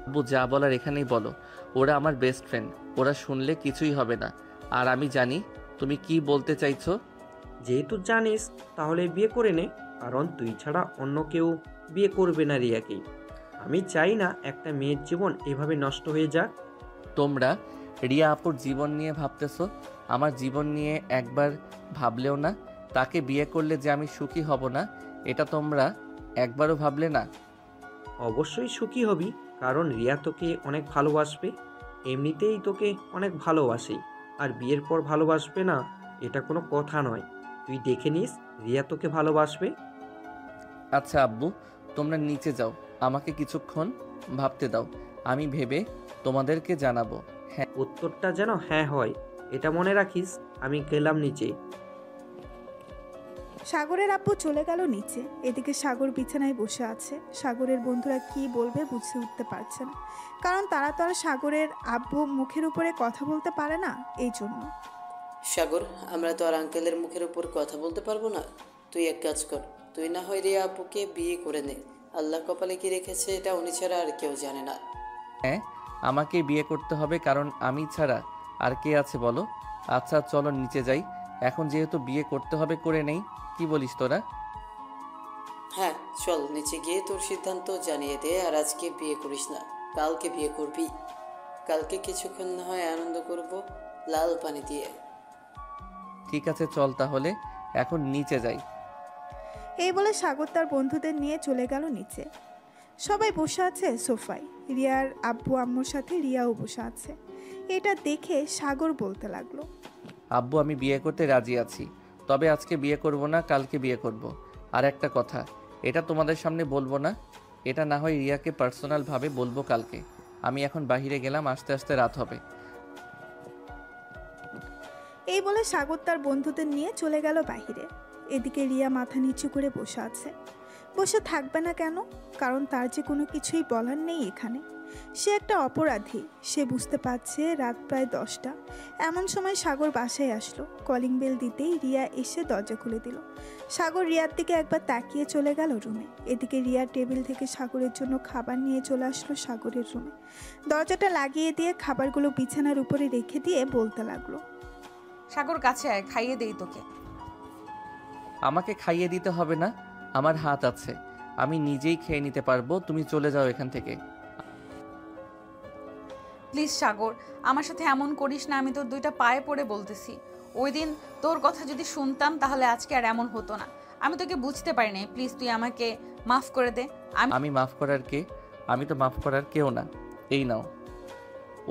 আব্বু যা বলার এখানেই বলো, ওরা আমার বেস্ট ফ্রেন্ড, ওরা শুনলে কিছুই হবে না। আর আমি জানি তুমি কি বলতে চাইছো। যেহেতু জানিস তাহলে বিয়ে করে নে, কারণ তুই ছাড়া অন্য কেউ বিয়ে করবে না রিয়াকে। আমি চাই না একটা মেয়ের জীবন এভাবে নষ্ট হয়ে যাক। তোমরা রিয়া আপুর জীবন নিয়ে ভাবতেছো, আমার জীবন নিয়ে একবার ভাবলেও না। তাকে বিয়ে করলে যে আমি সুখী হব না, এটা তোমরা একবারও ভাবলে না। অবশ্যই সুখী হবি, কারণ রিয়া তোকে অনেক ভালোবাসবে। এমনিতেই তোকে অনেক ভালোবাসে, আর বিয়ের পর ভালোবাসবে না এটা কোনো কথা নয়। তুই দেখে নিস, রিয়া তোকে ভালোবাসবে। আচ্ছা আব্বু, তোমরা নিচে যাও, আমাকে কিছুক্ষণ ভাবতে দাও, আমি ভেবে তোমাদেরকে জানাবো। হ্যাঁ, উত্তরটা যেন হ্যাঁ হয়, এটা মনে রাখিস। আমি গেলাম নিচে। সাগরের আব্বু চলে গেল নিচে। এদিকে সাগর বিছানায় বসে আছে। সাগরের বন্ধুরা কি বলবে বুঝে উঠতে পারছে না, কারণ তারা তো আর সাগরের আব্বু মুখের উপরে কথা বলতে পারে না, এই জন্য। সাগর, আমরা তো আর আঙ্কেলের মুখের উপর কথা বলতে পারবো না। তুই এক কাজ কর, তুই না হয় রিয়া আপুকে বিয়ে করে নে। আল্লাহ কপালে কি রেখেছে এটা উনি ছাড়া আর কেউ জানে না। হ্যাঁ, আমাকে বিয়ে করতে হবে, কারণ আমি ছাড়া আর কে আছে বলো? আচ্ছা চলো নিচে যাই, এখন যেহেতু বিয়ে করতে হবে করে নেই, কি বলিস তোরা? হ্যাঁ চল, নিচে গিয়ে তোর সিদ্ধান্ত জানিয়ে দে। আর আজকে বিয়ে করিস না, কালকে বিয়ে করবি। কালকে কিছুক্ষণ না হয় আনন্দ করব লাল পানি দিয়ে। ঠিক আছে চল তাহলে, এখন নিচে যাই। এই বলে সাগর তার বন্ধুদের নিয়ে চলে গেল নিচে। সবাই বসে আছে সোফায়। রিয়ার আব্বু আম্মুর সাথে রিয়াও বসে আছে। এটা দেখে সাগর বলতে লাগলো, আব্বু আমি বিয়ে করতে রাজি আছি, তবে আজকে বিয়ে করব না, কালকে বিয়ে করব। আর একটা কথা, এটা তোমাদের সামনে বলবো না, এটা না হয় রিয়াকে পার্সোনালভাবে বলবো কালকে। আমি এখন বাইরে গেলাম, আস্তে আস্তে রাত হবে। এই বলে সাগর তার বন্ধুদের নিয়ে চলে গেল বাহিরে। এদিকে রিয়া মাথা নিচু করে বসে আছে। বসে থাকবে না কেন? কারণ তার যে কোনো কিছুই বলার নেই এখানে। সে একটা অপরাধী। সে বুঝতে পারছে রাত প্রায় 10টা। এমন সময় সাগর বাসায় আসলো। কলিং বেল দিতেই রিয়া এসে দরজা খুলে দিল। সাগর রিয়ার দিকে একবার তাকিয়ে চলে গেল রুমে। এদিকে রিয়া টেবিল থেকে সাগরের জন্য খাবার নিয়ে চলে আসলো সাগরের রুমে। দরজাটা লাগিয়ে দিয়ে খাবারগুলো বিছানার উপরে রেখে দিয়ে বলতে লাগলো, সাগর কাছে আয়, খাইয়ে দেই তোকে। আমাকে খাইয়ে দিতে হবে না, আমার হাত আছে, আমি নিজেই খেয়ে নিতে পারবো। তুমি চলে যাও এখান থেকে। প্লিজ সাগর, আমার সাথে এমন করিস না, আমি তোর দুইটা পায়ে পড়ে বলতেছি। ওই দিন তোর কথা যদি শুনতাম তাহলে আজকে আর এমন হতো না। আমি তোকে বুঝতে পারিনি, প্লিজ তুই আমাকে মাফ করে দে। আমি মাফ করার কে? আমি তো মাফ করার কেউ না। এই নাও,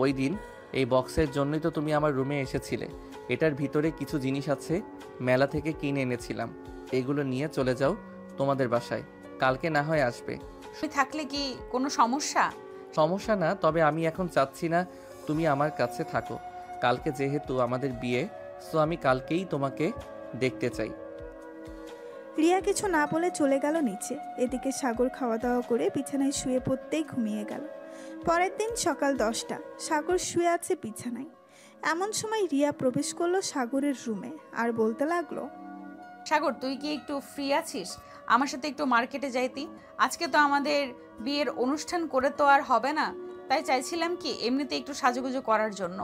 ওই দিন এই বক্সের জন্যই তো তুমি আমার রুমে এসেছিলে। এটার ভিতরে কিছু জিনিস আছে, মেলা থেকে কিনে এনেছিলাম। এগুলো নিয়ে চলে যাও তোমাদের বাসায়, কালকে না হয় আসবে। তুই থাকলে কি কোনো সমস্যা? সমস্যা না, তবে আমি এখন চাচ্ছি না তুমি আমার কাছে থাকো। কালকে যেহেতু আমাদের বিয়ে, সো আমি কালকেই তোমাকে দেখতে চাই। রিয়া কিছু না বলে চলে গেল নিচে। এদিকে সাগর খাওয়া দাওয়া করে বিছানায় শুয়ে পড়তেই ঘুমিয়ে গেল। পরের দিন সকাল 10টা। সাগর শুয়ে আছে বিছানায়। এমন সময় রিয়া প্রবেশ করলো সাগরের রুমে আর বলতে লাগলো, সাগর তুই কি একটু ফ্রি আছিস? আমার সাথে একটু মার্কেটে যাইতি। আজকে তো আমাদের বিয়ের অনুষ্ঠান করে তো আর হবে না, তাই চাইছিলাম কি এমনিতে একটু সাজুগুজু করার জন্য।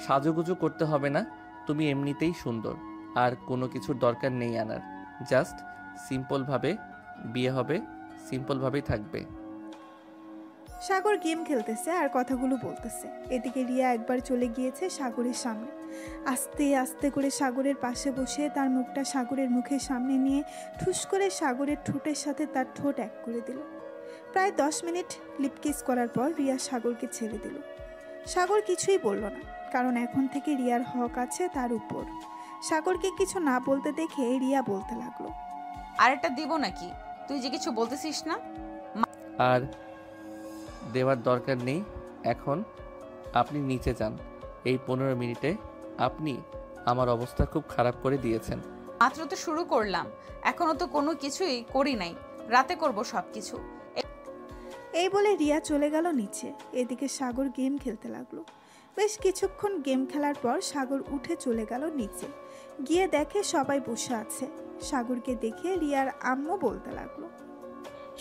সাজুগুজু করতে হবে না, তুমি এমনিতেই সুন্দর, আর কোনো কিছুর দরকার নেই আনার। জাস্ট সিম্পলভাবে বিয়ে হবে, সিম্পলভাবেই থাকবে। সাগর গেম খেলতেছে আর কথাগুলো বলতেছে। এদিকে রিয়া একবার চলে গিয়েছে সাগরের সামনে। আস্তে আস্তে করে সাগরের পাশে বসে তার মুখটা সাগরের মুখের সামনে নিয়ে ঠুস করে সাগরের ঠোঁটের সাথে তার ঠোঁট এক করে দিল। প্রায় 10 মিনিট লিপকিস করার পর রিয়া সাগরকে ছেড়ে দিল। সাগর কিছুই বলল না, কারণ এখন থেকে রিয়ার হক আছে তার উপর। সাগরকে কিছু না বলতে দেখে রিয়া বলতে লাগলো, আরেকটা দিব নাকি? তুই যে কিছু বলতেছিস না। আর দেওয়ার দরকার নেই, এখন আপনি নিচে যান। এই 15 মিনিটে আপনি আমার অবস্থা খুব খারাপ করে দিয়েছেন। মাত্র তো শুরু করলাম, এখনো তো কোনো কিছুই করি নাই, রাতে করব সব কিছু। এই বলে রিয়া চলে গেল নিচে। এদিকে সাগর গেম খেলতে লাগলো। বেশ কিছুক্ষণ গেম খেলার পর সাগর উঠে চলে গেল নিচে। গিয়ে দেখে সবাই বসে আছে। সাগরকে দেখে রিয়ার আম্মু বলতে লাগলো,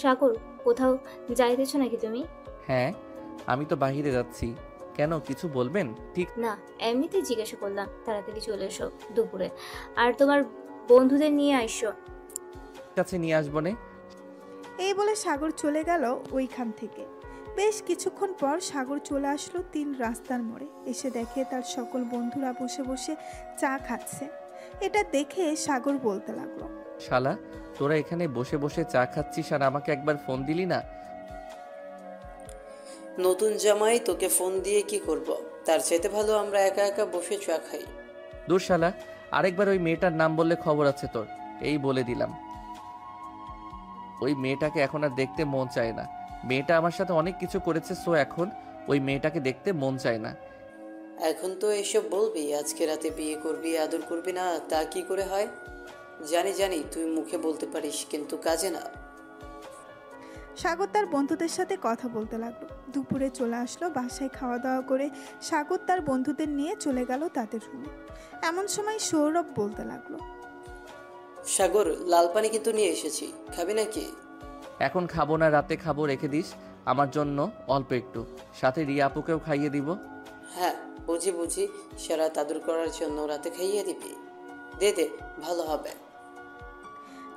সাগর কোথাও যাইতেছো নাকি তুমি? হ্যাঁ, আমি তো বাইরে যাচ্ছি। কেন, কিছু বলবেন? ঠিক না, এমনিতেই জিজ্ঞাসা করলাম। তাড়াতাড়ি চলে এসো দুপুরে, আর তোমার বন্ধুদের নিয়ে আইসো। কাছে নিয়ে আসবো নে। এই বলে সাগর চলে গেল ওইখান থেকে। বেশ কিছুক্ষণ পর সাগর চলে আসলো 3 রাস্তার মোড়ে। এসে দেখে তার সকল বন্ধুরা বসে বসে চা খাচ্ছে। এটা দেখে সাগর বলতে লাগলো, শালা, তোরা এখানে বসে বসে চা খাচ্ছিস আর আমাকে একবার ফোন দিলি না? নতুন জামাই তোকে ফোন দিয়ে কি করব? তার চাইতে ভালো আমরা একা একা বসে চা খাই। দূর শালা, আরেকবার ওই মেয়েটার নাম বললে খবর আছে তোর, এই বলে দিলাম। ওই মেয়েটাকে এখন আর দেখতে মন চায় না। মেয়েটা আমার সাথে অনেক কিছু করেছে, সো এখন ওই মেয়েটাকে দেখতে মন চায় না। এখন তো এসব বলবি, আজকে রাতে বিয়ে করবি, আদর করবি না, তা কি করে হয়? জানি জানি তুই মুখে বলতে পারিস, কিন্তু কাজে না। সাগর তার বন্ধুদের সাথে কথা বলতে লাগলো। দুপুরে চলে আসলো বাসায়, খাওয়া দাওয়া করে সাগর তার বন্ধুদের নিয়ে চলে গেল তাদের রুমে। এমন সময় সৌরভ বলতে লাগলো, সাগর, লাল পানি কিন্তু নিয়ে এসেছি, খাবি নাকি? এখন খাবো না, রাতে খাবো, রেখে দিস আমার জন্য অল্প একটু, সাথে রিয়া আপুকেও খাইয়ে দিব। হ্যাঁ বুঝি বুঝি, সারা আদর করার জন্য রাতে খাইয়ে দিবি, দে দে, ভালো হবে।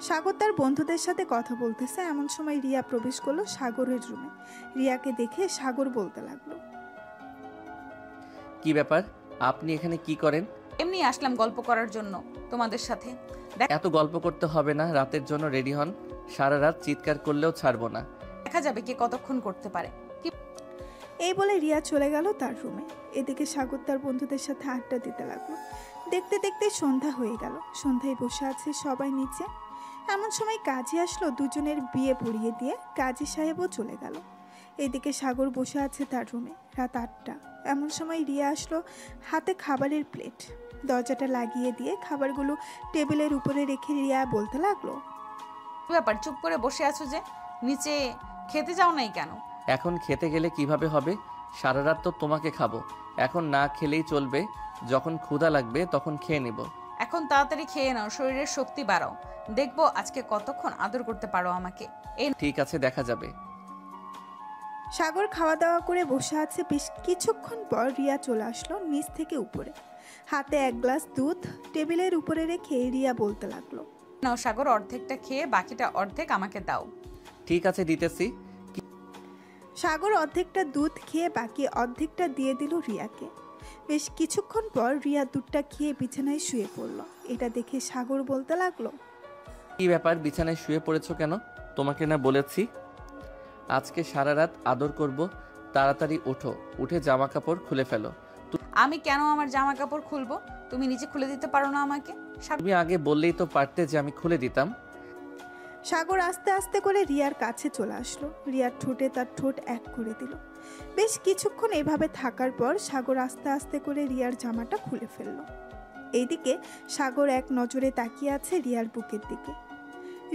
সাগর তার বন্ধুদের সাথে কথা বলতেছে। এমন সময় রিয়া প্রবেশ করলো সাগরের রুমে। রিয়াকে দেখে সাগর বলতে লাগলো, কি ব্যাপার, আপনি এখানে কি করেন? এমনি আসলাম গল্প করার জন্য তোমাদের সাথে। এত গল্প করতে হবে না, রাতের জন্য রেডি হন, সারা রাত চিৎকার করলেও ছাড়বো না। দেখা যাবে কে কতক্ষণ করতে পারে। এই বলে রিয়া চলে গেল তার রুমে। এদিকে সাগর তার বন্ধুদের সাথে আড্ডা দিতে লাগলো। দেখতে দেখতে সন্ধ্যা হয়ে গেল। সন্ধ্যায় বসে আছে সবাই নিচে। এমন সময় কাজী আসলো, দুজনের বিয়ে পড়িয়ে দিয়ে কাজী সাহেবও চলে গেল। এদিকে সাগর বসে আছে তার রুমে। রাত 8টা। এমন সময় রিয়া আসলো, হাতে খাবারের প্লেট। দরজাটা লাগিয়ে দিয়ে খাবারগুলো টেবিলের উপরে রেখে রিয়া বলতে লাগলো, কি ব্যাপার, চুপ করে বসে আছো যে? নিচে খেতে যাও নাই কেন? এখন খেতে গেলে কিভাবে হবে? সারা রাত তো তোমাকে খাবো, এখন না খেলেই চলবে, যখন ক্ষুধা লাগবে তখন খেয়ে নেব। এখন তাড়াতাড়ি খেয়ে নাও, শরীরের শক্তি বাড়াও, দেখবো আজকে কতক্ষণ আদর করতে পারো আমাকে। ঠিক আছে, দেখা যাবে। সাগর খাওয়া দাওয়া করে বসে আছে। বেশ কিছুক্ষণ পর রিয়া চলে আসলো নিচ থেকে উপরে। হাতে এক গ্লাস দুধ টেবিলের উপরে রেখে রিয়া বলতে লাগলো, নাও সাগর, অর্ধেকটা খেয়ে বাকিটা অর্ধেক আমাকে দাও। ঠিক আছে, দিতেছি। সাগর অর্ধেকটা দুধ খেয়ে বাকি অর্ধেকটা দিয়ে দিল রিয়াকে। বেশ কিছুক্ষণ পর রিয়া দুধটা খেয়ে বিছানায় শুয়ে পড়ল। এটা দেখে সাগর বলতে লাগলো, কি ব্যাপার, বিছানায় শুয়ে পড়েছো কেন? তোমাকে না বলেছি আজকে সারা রাত আদর করব, তাড়াতাড়ি ওঠো, উঠে জামা কাপড় খুলে ফেলো। আমি কেন আমার জামা কাপড় খুলবো? তুমি নিচে খুলে দিতে পারো না আমাকে? তুমি আগে বললেই তো পারতে যে আমি খুলে দিতাম। সাগর আস্তে আস্তে করে রিয়ার কাছে চলে আসলো। রিয়ার ঠোঁটে তার ঠোঁট এক করে দিল। বেশ কিছুক্ষণ এভাবে থাকার পর সাগর আস্তে আস্তে করে রিয়ার জামাটা খুলে ফেলল। এইদিকে সাগর এক নজরে তাকিয়ে আছে রিয়ার বুকের দিকে।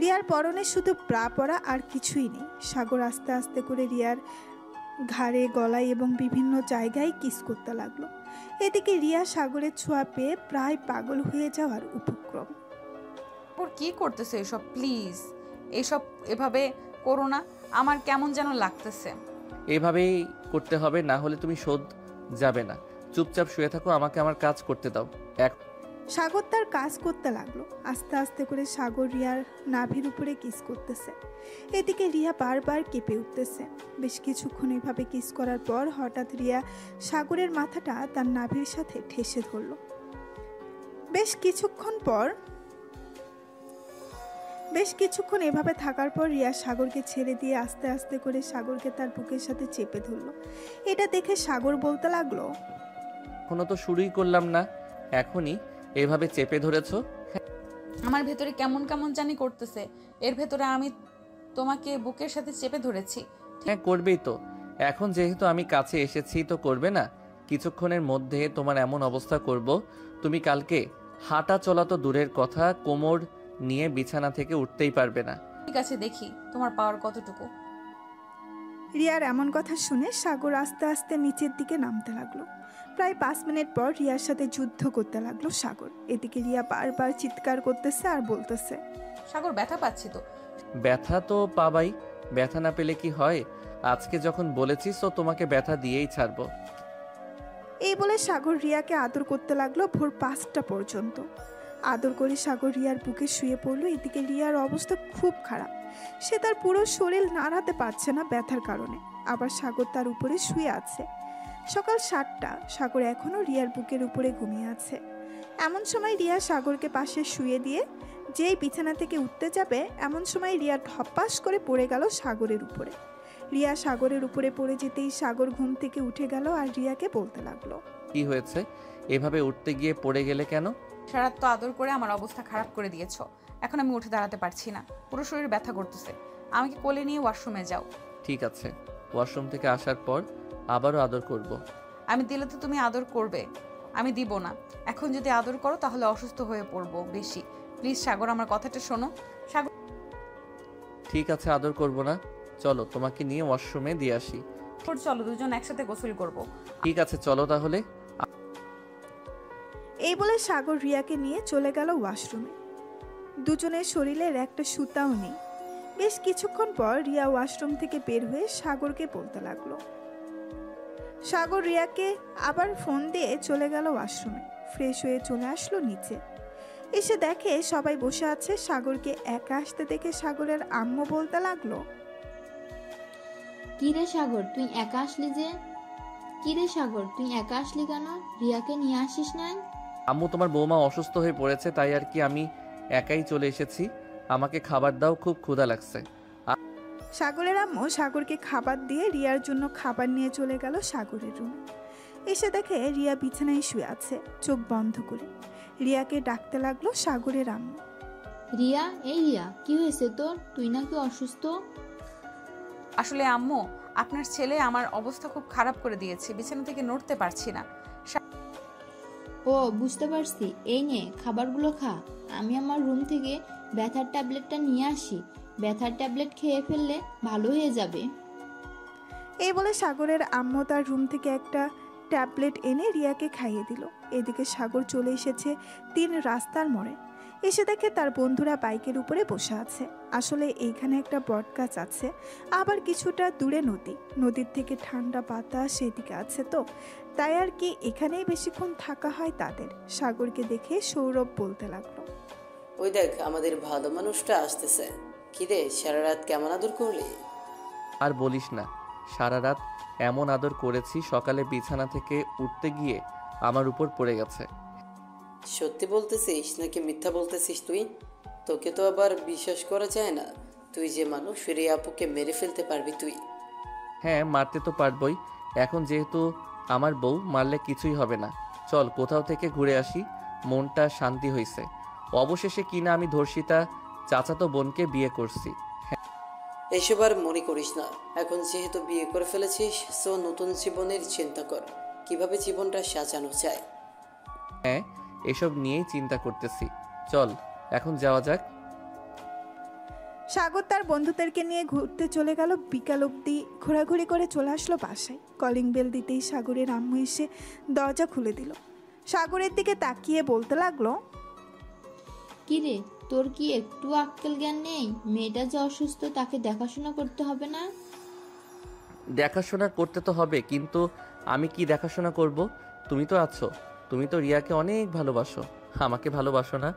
রিয়ার পরনে শুধু ব্রা পরা, আর কিছুই নেই। সাগর আস্তে আস্তে করে রিয়ার ঘাড়ে, গলায় এবং বিভিন্ন জায়গায় কিস করতে লাগলো। এদিকে রিয়া সাগরের ছোঁয়া পেয়ে প্রায় পাগল হয়ে যাওয়ার উপক্রম। কি করতেছে এসব? প্লিজ এসব এভাবে করো না, আমার কেমন যেন লাগতেছে। এভাবেই করতে হবে, না হলে তুমি শোধ যাবে না। চুপচাপ শুয়ে থাকো, আমাকে আমার কাজ করতে দাও। সাগর তার কাজ করতে লাগলো। আস্তে আস্তে করে সাগর রিয়ার নাভির উপরে কিস করতেছে। এদিকে রিয়া বারবার কেঁপে উঠতেছে। বেশ কিছুক্ষণ এভাবে কিস করার পর হঠাৎ রিয়া সাগরের মাথাটা তার নাভির সাথে ঠেসে ধরল। বেশ কিছুক্ষণ এভাবে থাকার পর রিয়া সাগরকে ছেড়ে দিয়ে আস্তে আস্তে করে সাগরকে তার বুকের সাথে চেপে ধরল। এটা দেখে সাগর বলতে লাগলো, এখনো তো শুরুই করলাম না, এখনই এভাবে চেপে ধরেছো? আমার ভেতরে কেমন কেমন জানি করতেছে। এর ভেতরে আমি তোমাকে বুকের সাথে চেপে ধরেছি। হ্যাঁ, করবেই তো। এখন যেহেতু আমি কাছে এসেছি তো করবে না? কিছুক্ষণের মধ্যে তোমার এমন অবস্থা করব, তুমি কালকে হাঁটা চলা তো দূরের কথা, কোমর নিয়ে বিছানা থেকে উঠতেই পারবে না। ঠিক আছে, দেখি তোমার পাওয়ার কতটুকু। রিয়ার এমন কথা শুনে সাগর আস্তে আস্তে নিচের দিকে নামতে লাগলো। প্রায় 5 মিনিট পর রিয়ার সাথে যুদ্ধ করতে লাগলো সাগর। এদিকে রিয়া বারবার চিৎকার করতেছে আর বলতেছে, সাগর ব্যথা পাচ্ছি তো। ব্যথা তো পাবাই, ব্যথা না পেলে কি হয়? আজকে যখন বলেছিস তো তোমাকে ব্যথা দিয়েই ছাড়বো। এই বলে সাগর রিয়াকে আদর করতে লাগলো ভোর 5টা পর্যন্ত। আদর করে সাগর রিয়ার বুকে শুয়ে পড়লো। এদিকে রিয়ার অবস্থা খুব খারাপ। সে তার পুরো শরীর নাড়াতে পারছে না ব্যথার কারণে। আবার সাগর তার উপরে শুয়ে আছে। সকাল 7টা। সাগর এখনও রিয়ার বুকের উপরে ঘুমিয়ে আছে। এমন সময় রিয়া সাগরকে পাশে শুয়ে দিয়ে যেই বিছানা থেকে উঠতে যাবে, এমন সময় রিয়া ধপাস করে পড়ে গেল সাগরের উপরে। রিয়া সাগরের উপরে পড়ে যেতেই সাগর ঘুম থেকে উঠে গেল আর রিয়াকে বলতে লাগলো, কি হয়েছে? এভাবে উঠতে গিয়ে পড়ে গেলে কেন? সারাত তো আদর করে আমার অবস্থা খারাপ করে দিয়েছো। এখন আমি উঠে দাঁড়াতে পারছি না, পুরো শরীর ব্যথা করতেছে। আমাকে কোলে নিয়ে ওয়াশরুমে যাও। ঠিক আছে, ওয়াশরুম থেকে আসার পর আবারও আদর করব। আমি দিলে তো তুমি আদর করবে, আমি দিব না। এখন যদি আদর করো তাহলে অসুস্থ হয়ে পড়বো বেশি। প্লিজ সাগর, আমার কথাটা শোনো। সাগর, ঠিক আছে, আদর করব না। চলো তোমাকে নিয়ে ওয়াশরুমে দিয়ে আসি। চলো দুজন একসাথে গোসল করব। ঠিক আছে, চলো তাহলে। এই বলে সাগর রিয়াকে নিয়ে চলে গেল ওয়াশরুমে। দুজনের শরীরের একটা সুতাও নেই। বেশ কিছুক্ষণ পর রিয়া ওয়াশরুম থেকে বের হয়ে সাগরকে বলতে লাগলো। সাগর রিয়াকে আবার ফোন দিয়ে চলে গেল ওয়াশরুমে। ফ্রেশ হয়ে চলে আসলো নিচে। এসে দেখে সবাই বসে আছে। সাগরকে একা আসতে দেখে সাগরের আম্মু বলতে লাগলো, কি রে সাগর তুই একা আসলি যে? কি রে সাগর তুই একা আসলি কেন? রিয়াকে নিয়ে আসিস নাই? আম্মু, তোমার বৌমা অসুস্থ হয়ে পড়েছে, তাই আর কি আমি একাই চলে এসেছি। আমাকে খাবার দাও, খুব ক্ষুধা লাগছে। সাগরের আম্মু সাগরকে খাবার দিয়ে রিয়ার জন্য খাবার নিয়ে চলে গেল সাগরের রুমে। এসে দেখে রিয়া বিছানায় শুয়ে আছে চোখ বন্ধ করে। রিয়াকে ডাকতে লাগলো সাগরের আম্মু। রিয়া, এই রিয়া, কি হয়েছে তোর? তুই নাকি অসুস্থ? আসলে আম্মু, আপনার ছেলে আমার অবস্থা খুব খারাপ করে দিয়েছে, বিছানা থেকে নড়তে পারছি না। ও বুঝতে পারছি, এই নে খাবারগুলো খা। আমি আমার রুম থেকে ব্যথার ট্যাবলেটটা নিয়ে আসি। ব্যথার ট্যাবলেট খেয়ে ফেললে ভালো হয়ে যাবে। এই বলে সাগরের আম্মু তার রুম থেকে একটা ট্যাবলেট এনে রিয়াকে খাইয়ে দিল। এদিকে সাগর চলে এসেছে 3 রাস্তার মোড়ে। এসে দেখে তার বন্ধুরা বাইকের উপরে বসে আছে। আসলে এইখানে একটা বটগাছ আছে, আবার কিছুটা দূরে নদী। নদীর থেকে ঠান্ডা বাতাস সেদিকে আছে, তো তাই আর কি এখানেই বেশিক্ষণ থাকা হয় তাদের। সাগরকে দেখে সৌরভ বলতে লাগলো, ওই দেখ আমাদের ভালো মানুষটা আসতেছে। কি রে, সারা রাত কেমন আদর করলি? আর বলিস না, সারা রাত এমন আদর করেছি, সকালে বিছানা থেকে উঠতে গিয়ে আমার উপর পড়ে গেছে। সত্যি বলতেছিস নাকি মিথ্যা বলতেছিস তুই? তোকে তো আবার বিশ্বাস করা যায় না। তুই যে মানুষ, রিয়া আপুকে মেরে ফেলতে পারবি তুই? হ্যাঁ, মারতে তো পারবই। এখন যেহেতু আমার বউ, মারলে কিছুই হবে না। চল কোথাও থেকে ঘুরে আসি, মনটা শান্তি হয়েছে। অবশেষে কিনা আমি ধর্ষিতা চাচাতো বোনকে বিয়ে করছি। এসব আর মনে করিস না। এখন যেহেতু বিয়ে করে ফেলেছিস, সো নতুন জীবনের চিন্তা কর, কিভাবে জীবনটা সাজানো যায়। হ্যাঁ, এসব নিয়েই চিন্তা করতেছি। চল এখন যাওয়া যাক। সাগর তার বন্ধুদেরকে নিয়ে ঘুরতে চলে গেল। বিকাল অবধি ঘোরাঘুরি করে চলে আসলো বাসায়। কলিং বেল দিতেই সাগরের আম্মু এসে দরজা খুলে দিল। সাগরের দিকে তাকিয়ে বলতে লাগলো, কি রে, তোর কি একটু আক্কেল জ্ঞান নেই? মেয়েটা যে অসুস্থ, তাকে দেখাশোনা করতে হবে না? দেখাশোনা করতে তো হবে, কিন্তু আমি কি দেখাশোনা করব? তুমি তো আছো, তুমি তো রিয়াকে অনেক ভালোবাসো, আমাকে ভালোবাসো না?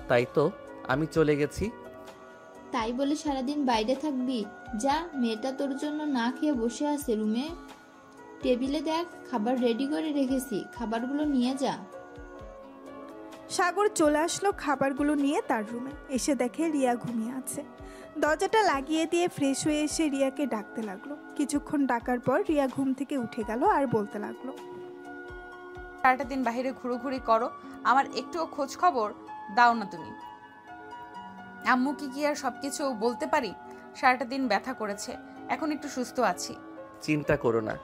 তাই তো আমি চলে গেছি। তাই বলে সারাদিন বাইরে থাকবি? যা, মেয়েটা তোর জন্য না খেয়ে বসে আছে রুমে। টেবিলে দেখ, খাবার রেডি করে রেখেছি, খাবারগুলো নিয়ে যা। সাগর চলে আসলো খাবারগুলো নিয়ে তার রুমে। এসে দেখে রিয়া ঘুমিয়ে আছে। দরজাটা লাগিয়ে দিয়ে ফ্রেশ হয়ে এসে রিয়াকে ডাকতে লাগলো। কিছুক্ষণ ডাকার পর রিয়া ঘুম থেকে উঠে গেল আর বলতে লাগলো, সারাটা দিন বাইরে ঘুরোঘুরি করো, আমার একটুও খোঁজ খবর দাও না তুমি। আম্মুকে কি আর সবকিছু বলতে পারি? সারাটা দিন ব্যথা করেছে, এখন একটু সুস্থ আছি। চিন্তা করো না,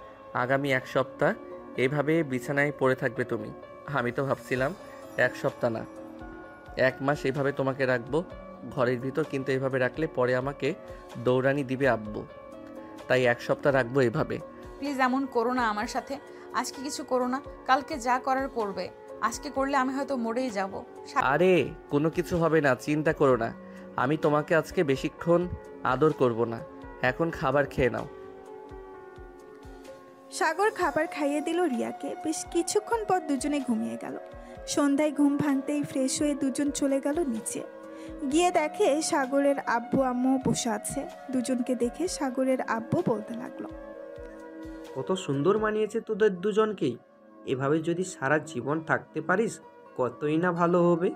আগামী 1 সপ্তাহ এভাবে বিছানায় পড়ে থাকবে তুমি। আমি তো ভাবছিলাম 1 সপ্তাহ না, 1 মাস এভাবে তোমাকে রাখবো ঘরের ভিতর, কিন্তু এভাবে রাখলে পরে আমাকে দৌড়ানি দিবে আব্বু। তাই 1 সপ্তাহ রাখবো এভাবে। প্লিজ এমন করো না আমার সাথে। আজকে কিছু করো না, কালকে যা করার করবে। আজকে করলে আমি হয়তো মরেই যাব। আরে কোনো কিছু হবে না, চিন্তা করো না। আমি তোমাকে আজকে বেশিক্ষণ আদর করব না। এখন খাবার খেয়ে নাও। সাগর খাবার খাইয়ে দিল রিয়াকে। বেশ কিছুক্ষণ পর দুজনে ঘুমিয়ে গেল। সন্ধ্যায় ঘুম ভাঙতেই ফ্রেশ হয়ে দুজন চলে গেল নিচে। গিয়ে দেখে সাগরের আব্বু আম্মু বসে আছে। দুজনকে দেখে সাগরের আব্বু বলতে লাগলো, কত সুন্দর মানিয়েছে তোদের দুজনকেই। এভাবে যদি সারা জীবন থাকতে পারিস, কতই না ভালো হবে।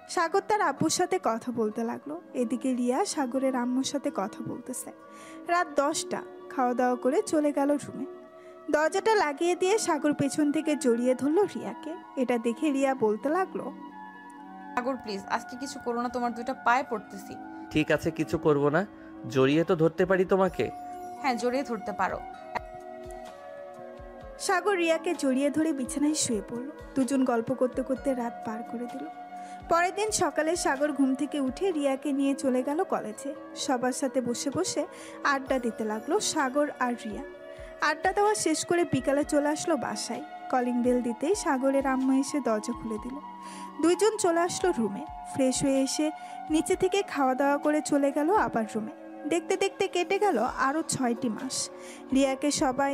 সাগর তার আব্বুর সাথে কথা বলতে লাগলো। এদিকে রিয়া সাগরের আম্মুর সাথে কথা বলতেছে। রাত 10টা। খাওয়া দাওয়া করে চলে গেল রুমে। দরজাটা লাগিয়ে দিয়ে সাগর পেছন থেকে জড়িয়ে ধরলো রিয়াকে। এটা দেখে রিয়া বলতে লাগলো, সাগর প্লিজ আজকে কিছু করো না, তোমার দুইটা পায়ে পড়তেছি। ঠিক আছে, কিছু করব না। জড়িয়ে তো ধরতে পারি তোমাকে। হ্যাঁ, জড়িয়ে ধরতে পারো। সাগর রিয়াকে জড়িয়ে ধরে বিছানায় শুয়ে পড়ল। দুজন গল্প করতে করতে রাত পার করে দিল। পরের দিন সকালে সাগর ঘুম থেকে উঠে রিয়াকে নিয়ে চলে গেল কলেজে। সবার সাথে বসে বসে আড্ডা দিতে লাগলো সাগর আর রিয়া। আড্ডা দেওয়া শেষ করে বিকালে চলে আসলো বাসায়। কলিং বেল দিতেই সাগরের আম্মু এসে দরজা খুলে দিল। দুইজন চলে আসলো রুমে। ফ্রেশ হয়ে এসে নিচে থেকে খাওয়া দাওয়া করে চলে গেল আবার রুমে। দেখতে দেখতে কেটে গেল আরও 6টি মাস। রিয়াকে সবাই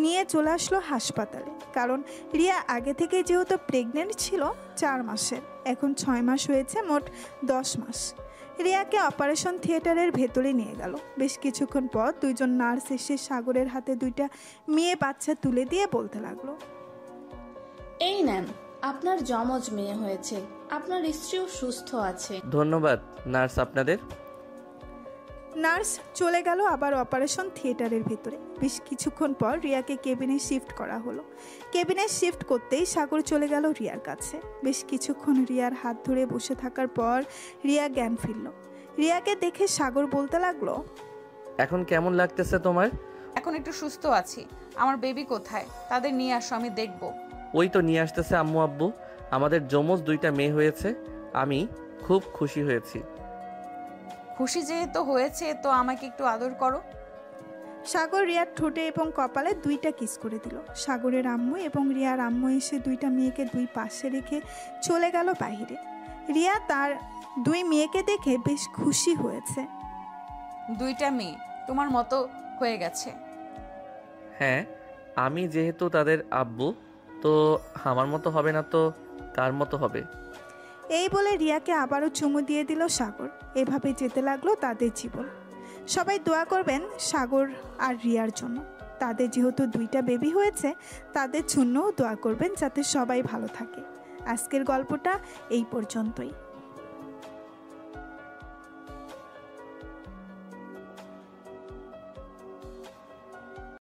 নিয়ে চলে আসলো হাসপাতালে, কারণ রিয়া আগে থেকে যেহেতু প্রেগনেন্ট ছিল 4 মাসের, এখন 6 মাস হয়েছে, মোট 10 মাস। রিয়াকে অপারেশন থিয়েটারের ভেতরে নিয়ে গেল। বেশ কিছুক্ষণ পর দুইজন নার্স এসে সাগরের হাতে 2টা মেয়ে বাচ্চা তুলে দিয়ে বলতে লাগলো, এই নেন, আপনার যমজ মেয়ে হয়েছে, আপনার স্ত্রীও সুস্থ আছে। ধন্যবাদ নার্স আপনাদের। নার্স চলে গেল আবার অপারেশন থিয়েটারের ভেতরে। বেশ কিছুক্ষণ পর রিয়াকে কেবিনে শিফট করা হলো। কেবিনে শিফট করতেই সাগর চলে গেল রিয়ার কাছে। বেশ কিছুক্ষণ রিয়ার হাত ধরে বসে থাকার পর রিয়া জ্ঞান ফিরল। রিয়াকে দেখে সাগর বলতে লাগলো, এখন কেমন লাগতেছে তোমার? এখন একটু সুস্থ আছি। আমার বেবি কোথায়? তাদের নিয়ে আসো, আমি দেখব। ওই তো নিয়ে আসতেছে আম্মু আব্বু। আমাদের যমজ 2টা মেয়ে হয়েছে। আমি খুব খুশি হয়েছি। খুশি যেহেতু হয়েছে তো আমাকে একটু আদর করো। সাগর রিয়ার ঠোঁটে এবং কপালে 2টা কিস করে দিল। সাগরের আম্মু এবং রিয়ার আম্মু এসে 2টা মেয়েকে 2 পাশে রেখে চলে গেল বাইরে। রিয়া তার 2 মেয়েকে দেখে বেশ খুশি হয়েছে। 2টা মেয়ে তোমার মতো হয়ে গেছে। হ্যাঁ, আমি যেহেতু তাদের আব্বু, তো আমার মতো হবে না তো কার মতো হবে? এই বলে রিয়াকে আবারও চুমু দিয়ে দিল সাগর। এভাবে যেতে লাগলো তাদের জীবন। সবাই দোয়া করবেন সাগর আর রিয়ার জন্য। তাদের যেহেতু 2টা বেবি হয়েছে, তাদের জন্যও দোয়া করবেন যাতে সবাই ভালো থাকে। আজকের গল্পটা এই পর্যন্তই।